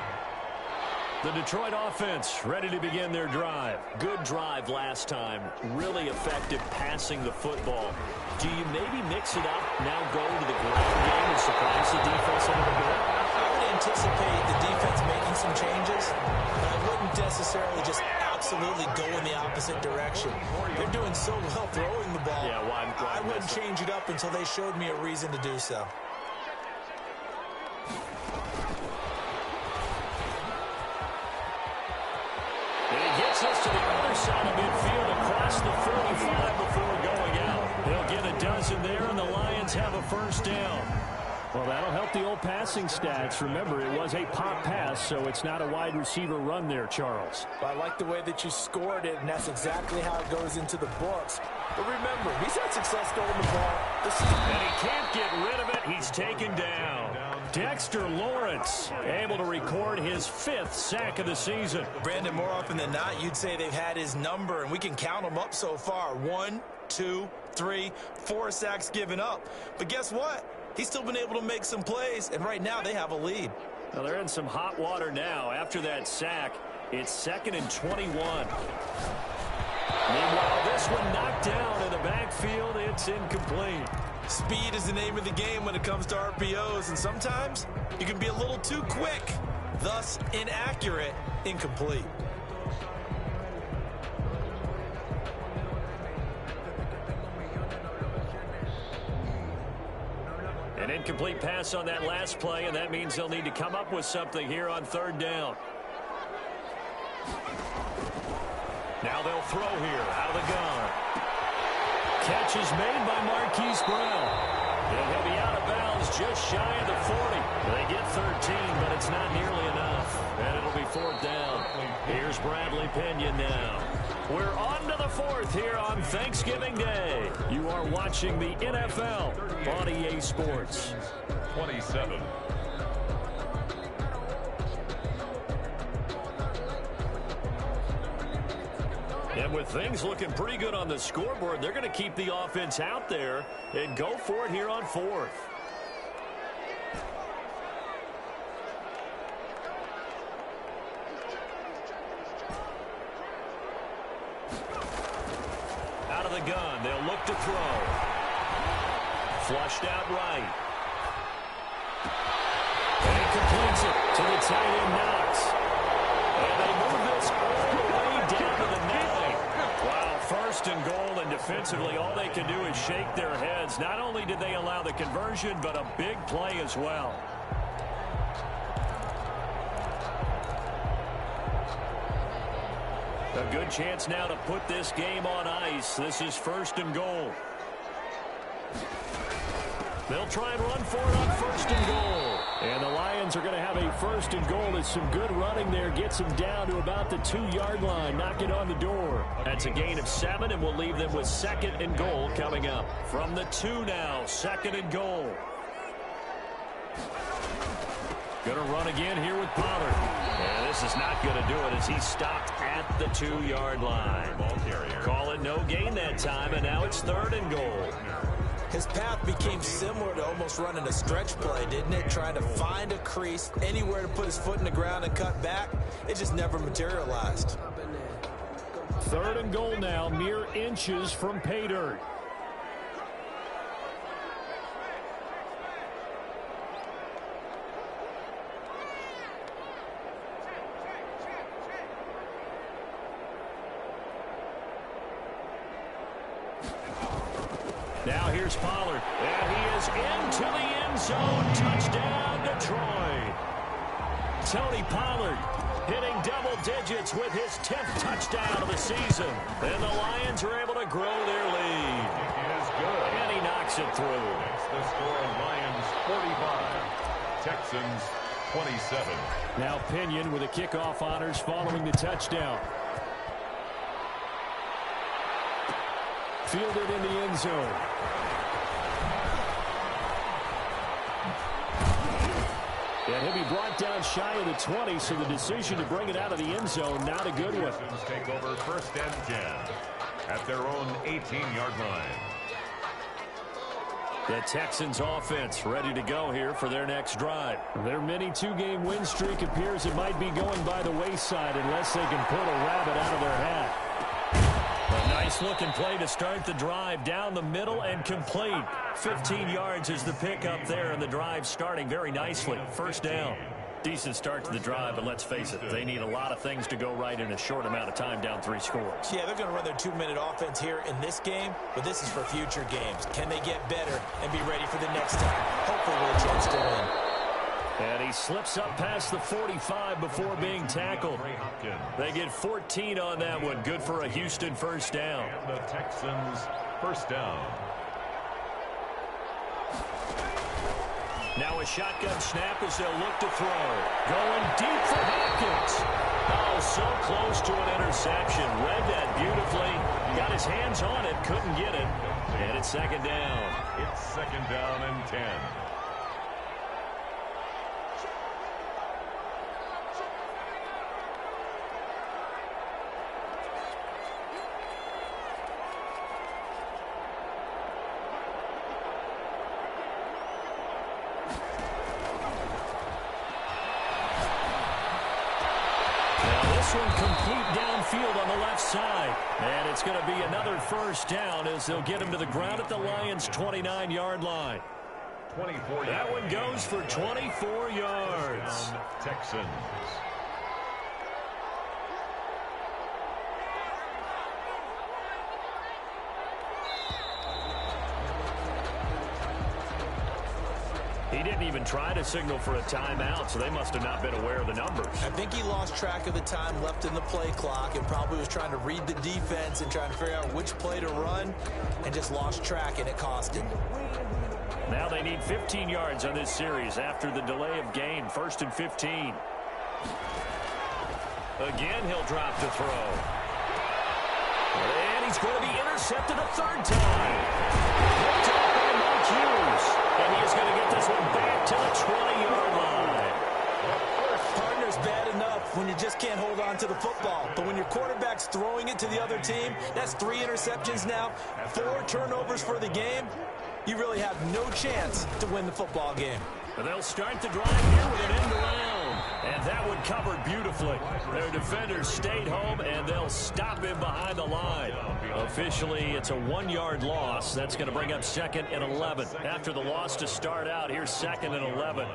The Detroit offense ready to begin their drive. Good drive last time. Really effective passing the football. Do you maybe mix it up, now go to the ground game and surprise the defense a little bit? I would anticipate the defense making some changes, but I wouldn't necessarily just absolutely go in the opposite direction. They're doing so well throwing the ball. Yeah, I wouldn't change it up until they showed me a reason to do so. Us to the other side of midfield across the 45 before going out. They'll get a dozen there, and the Lions have a 1st down. Well, that'll help the old passing stats. Remember, it was a pop pass, so it's not a wide receiver run there, Charles. Well, I like the way that you scored it, and that's exactly how it goes into the books. But remember, he's had success throwing the ball. And he can't get rid of it. He's taken down. Dexter Lawrence able to record his 5th sack of the season. Brandon, more often than not, you'd say they've had his number, and we can count them up so far. 1, 2, 3, 4 sacks given up. But guess what? He's still been able to make some plays, and right now they have a lead. Well, they're in some hot water now. After that sack, it's 2nd and 21. Meanwhile, this one knocked down in the backfield. It's incomplete. Speed is the name of the game when it comes to RPOs, and sometimes you can be a little too quick, thus inaccurate, incomplete. An incomplete pass on that last play, and that means they'll need to come up with something here on 3rd down. Now they'll throw here out of the gun. Catch is made by Marquise Brown. And he'll be out of bounds just shy of the 40. They get 13, but it's not nearly enough. And it'll be fourth down. Here's Bradley Pinion now. We're on to the fourth here on Thanksgiving Day. You are watching the NFL on EA Sports. 27. And with things looking pretty good on the scoreboard, they're going to keep the offense out there and go for it here on fourth. Out of the gun, they'll look to throw. Flushed out right. And he completes it to the tight end Knox. And they move this all the way down to the 9. Wow, first and goal, and defensively all they can do is shake their heads. Not only did they allow the conversion, but a big play as well. A good chance now to put this game on ice. This is first and goal. They'll try and run for it on first and goal. And the Lions are going to have a first and goal as some good running there gets them down to about the 2-yard line. Knock it on the door. That's a gain of 7, and we'll leave them with second and goal coming up. From the 2 now, second and goal. Going to run again here with Pollard. And this is not going to do it as he stopped at the 2-yard line. Call it no gain that time, and now it's third and goal. His path became similar to almost running a stretch play, didn't it? Trying to find a crease, anywhere to put his foot in the ground and cut back. It just never materialized. Third and goal now, mere inches from pay dirt. Now here's Pollard, and he is into the end zone. Touchdown, Detroit. Tony Pollard hitting double digits with his 10th touchdown of the season. And the Lions are able to grow their lead. It is good. And he knocks it through. It's the score, Lions 45, Texans 27. Now Pinion with a kickoff honors following the touchdown. Fielded in the end zone. And he'll be brought down shy of the 20, so the decision to bring it out of the end zone, not a good one. Texans take over first and 10 at their own 18-yard line. The Texans offense ready to go here for their next drive. Their mini 2-game win streak appears it might be going by the wayside unless they can pull a rabbit out of their hat. A nice-looking play to start the drive down the middle and complete. 15 yards is the pickup there, and the drive starting very nicely. First down. Decent start to the drive, but let's face it, they need a lot of things to go right in a short amount of time down 3 scores. Yeah, they're going to run their 2-minute offense here in this game, but this is for future games. Can they get better and be ready for the next time? Hopefully with a chance to win. And he slips up past the 45 before being tackled. They get 14 on that one. Good for a Houston first down. And the Texans first down. Now a shotgun snap as they'll look to throw. Going deep for Hopkins. Oh, so close to an interception. Read that beautifully. Got his hands on it, couldn't get it. And it's second down. It's second down and 10. One complete downfield on the left side. And it's going to be another first down as they'll get him to the ground at the Lions' 29-yard line. 24. That one goes for 24 yards. Texans. He didn't even try to signal for a timeout, so they must have not been aware of the numbers. I think he lost track of the time left in the play clock and probably was trying to read the defense and trying to figure out which play to run and just lost track, and it cost him. Now they need 15 yards on this series after the delay of game. 1st and 15. Again, he'll drop to throw. And he's going to be intercepted a third time. Picked up by Mike Hughes. And he is going to get this one back to the 20-yard line. Partner's bad enough when you just can't hold on to the football. But when your quarterback's throwing it to the other team, that's 3 interceptions now, 4 turnovers for the game. You really have no chance to win the football game. And they'll start the drive here with an end around. And that one covered beautifully. Their defenders stayed home, and they'll stop him behind the line. Officially, it's a 1-yard loss. That's going to bring up 2nd and 11. After the loss to start out, here's 2nd and 11.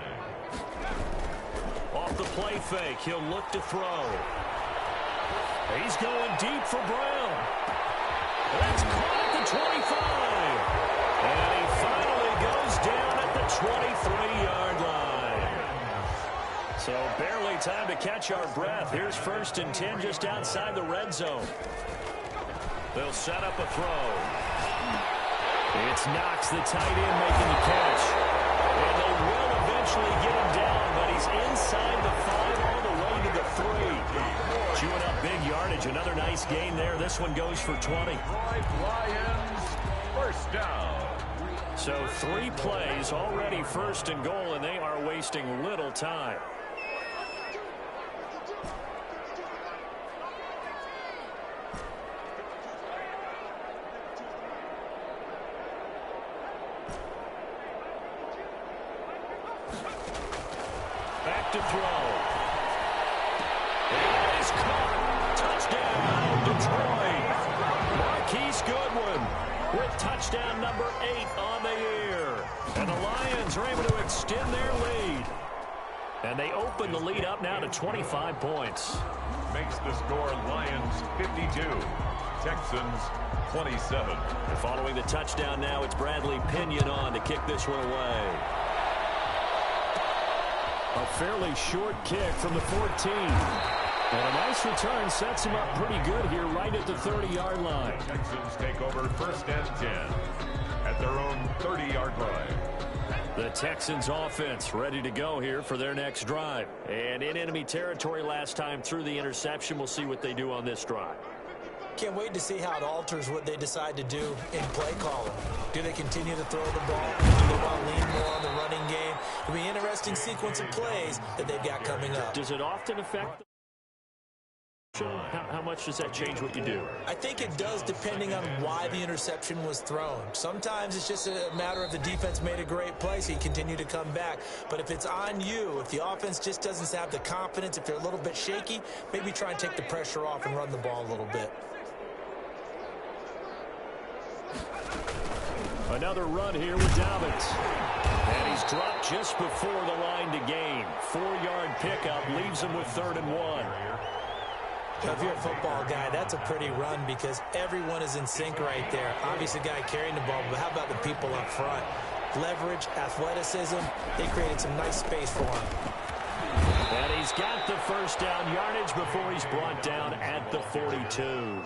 Off the play fake, he'll look to throw. He's going deep for Brown. That's caught at the 25. And he finally goes down at the 23-yard line. So barely time to catch our breath. Here's 1st and 10 just outside the red zone. They'll set up a throw. It's Knox, the tight end, making the catch. And they will eventually get him down, but he's inside the 5 all the way to the 3. Chewing up big yardage. Another nice gain there. This one goes for 20. Lions, 1st down. So 3 plays, already 1st and goal, and they are wasting little time. Back to throw. It is caught. Touchdown, Detroit. Marquise Goodwin with touchdown number 8 on the year. And the Lions are able to extend their lead. And they open the lead up now to 25 points. Makes the score Lions 52, Texans 27. And following the touchdown now, it's Bradley Pinion on to kick this one away. A fairly short kick from the 14. And a nice return sets him up pretty good here right at the 30-yard line. The Texans take over 1st and 10 at their own 30-yard line. The Texans offense ready to go here for their next drive. And in enemy territory last time through the interception. We'll see what they do on this drive. Can't wait to see how it alters what they decide to do in play calling. Do they continue to throw the ball? Do they want to lean more on the running game? It'll be an interesting sequence of plays that they've got coming up. Does it often affect the how much does that change what you do? I think it does, depending on why the interception was thrown. Sometimes it's just a matter of the defense made a great play, so you continue to come back. But if it's on you, if the offense just doesn't have the confidence, if they're a little bit shaky, maybe try and take the pressure off and run the ball a little bit. Another run here with Dobbins. And he's dropped just before the line to gain. 4-yard pickup leaves him with 3rd and 1. If you're a football guy, that's a pretty run because everyone is in sync right there. Obviously, the guy carrying the ball, but how about the people up front? Leverage, athleticism, they created some nice space for him. And he's got the 1st down yardage before he's brought down at the 42.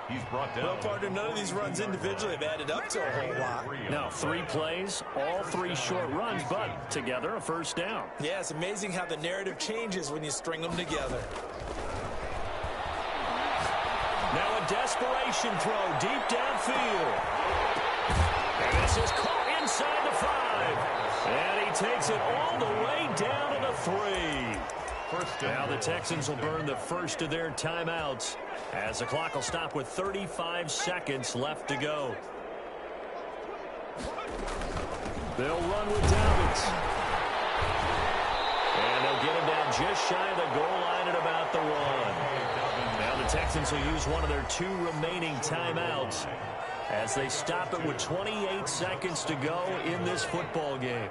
He's brought down. Well, partner, none of these runs individually have added up to a whole lot. Now, 3 plays, all 3 short runs, but together a 1st down. Yeah, it's amazing how the narrative changes when you string them together. Now a desperation throw deep downfield. And this is caught inside the 5. And he takes it all the way down to the 3. Now the Texans will burn the first of their timeouts as the clock will stop with 35 seconds left to go. They'll run with Dobbins. And they'll get him down just shy of the goal line at about the 1. Now the Texans will use one of their 2 remaining timeouts as they stop it with 28 seconds to go in this football game.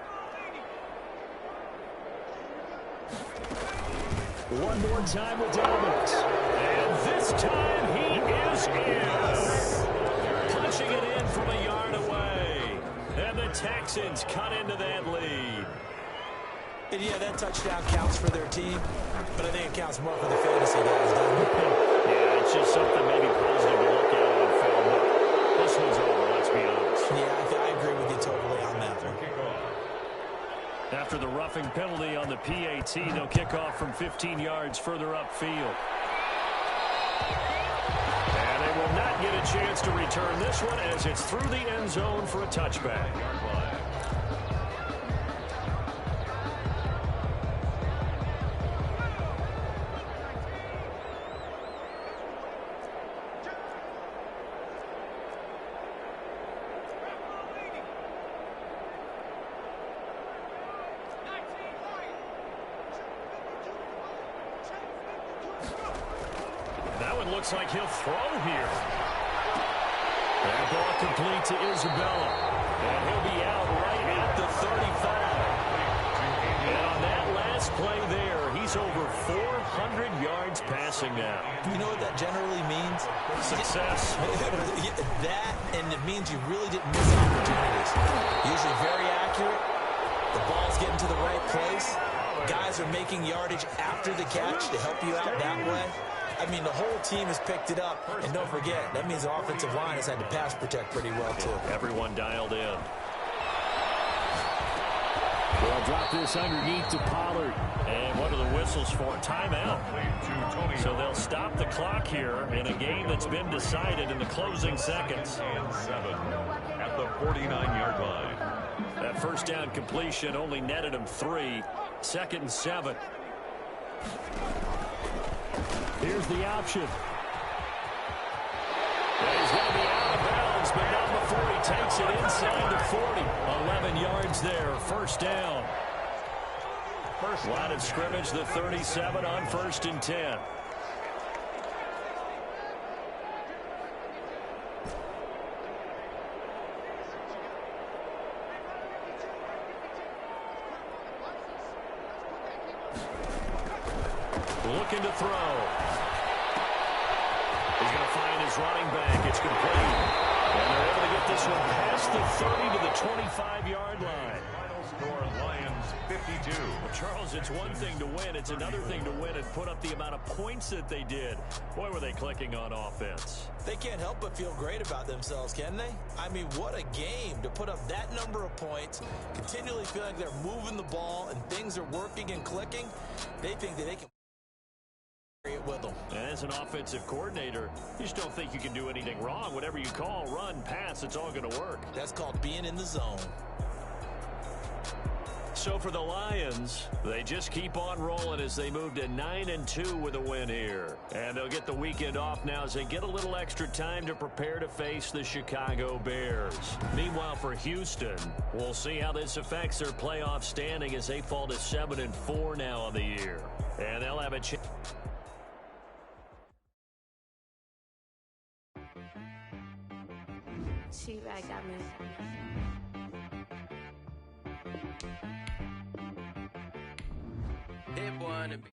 One more time with Dobbins. And this time he is in. Punching it in from a yard away. And the Texans cut into that lead. And yeah, that touchdown counts for their team, but I think it counts more for the fantasy guys, doesn't it? Yeah, it's just something maybe positive to look at on film. But this one's over, let's be honest. Yeah, I agree with you totally on that one. After the roughing penalty on the PAT, they'll kick off from 15 yards further upfield. And they will not get a chance to return this one as it's through the end zone for a touchback. That one looks like he'll throw here. That ball complete to Isabella. And he'll be out right at the 35. And on that last play there, he's over 400 yards passing now. You know what that generally means? Success. That, and it means you really didn't miss opportunities. Usually very accurate. The ball's getting to the right place. Guys are making yardage after the catch to help you out that way. I mean, the whole team has picked it up. And don't forget, that means the offensive line has had to pass protect pretty well, too. Everyone dialed in. They'll drop this underneath to Pollard. And what are the whistles for? Timeout. So they'll stop the clock here in a game that's been decided in the closing seconds. And 7 at the 49-yard line. That first down completion only netted him 3. 2nd and 7. Here's the option. And he's going to be out of bounds, but not before he takes it inside the 40. 11 yards there, first down. Line of scrimmage, the 37 on 1st and 10. Looking to throw. He's going to find his running back. It's complete. And they're able to get this one past the 30 to the 25-yard line. Final score, Lions 52. Well, Charles, it's one thing to win. It's another thing to win and put up the amount of points that they did. Boy, were they clicking on offense. They can't help but feel great about themselves, can they? I mean, what a game to put up that number of points, continually feeling like they're moving the ball and things are working and clicking. They think that they can it with them. And as an offensive coordinator, you just don't think you can do anything wrong. Whatever you call, run, pass, it's all going to work. That's called being in the zone. So for the Lions, they just keep on rolling as they move to 9-2 with a win here. And they'll get the weekend off now as they get a little extra time to prepare to face the Chicago Bears. Meanwhile, for Houston, we'll see how this affects their playoff standing as they fall to 7-4 now on the year. And they'll have a chance. She-Rag got me. It wanna be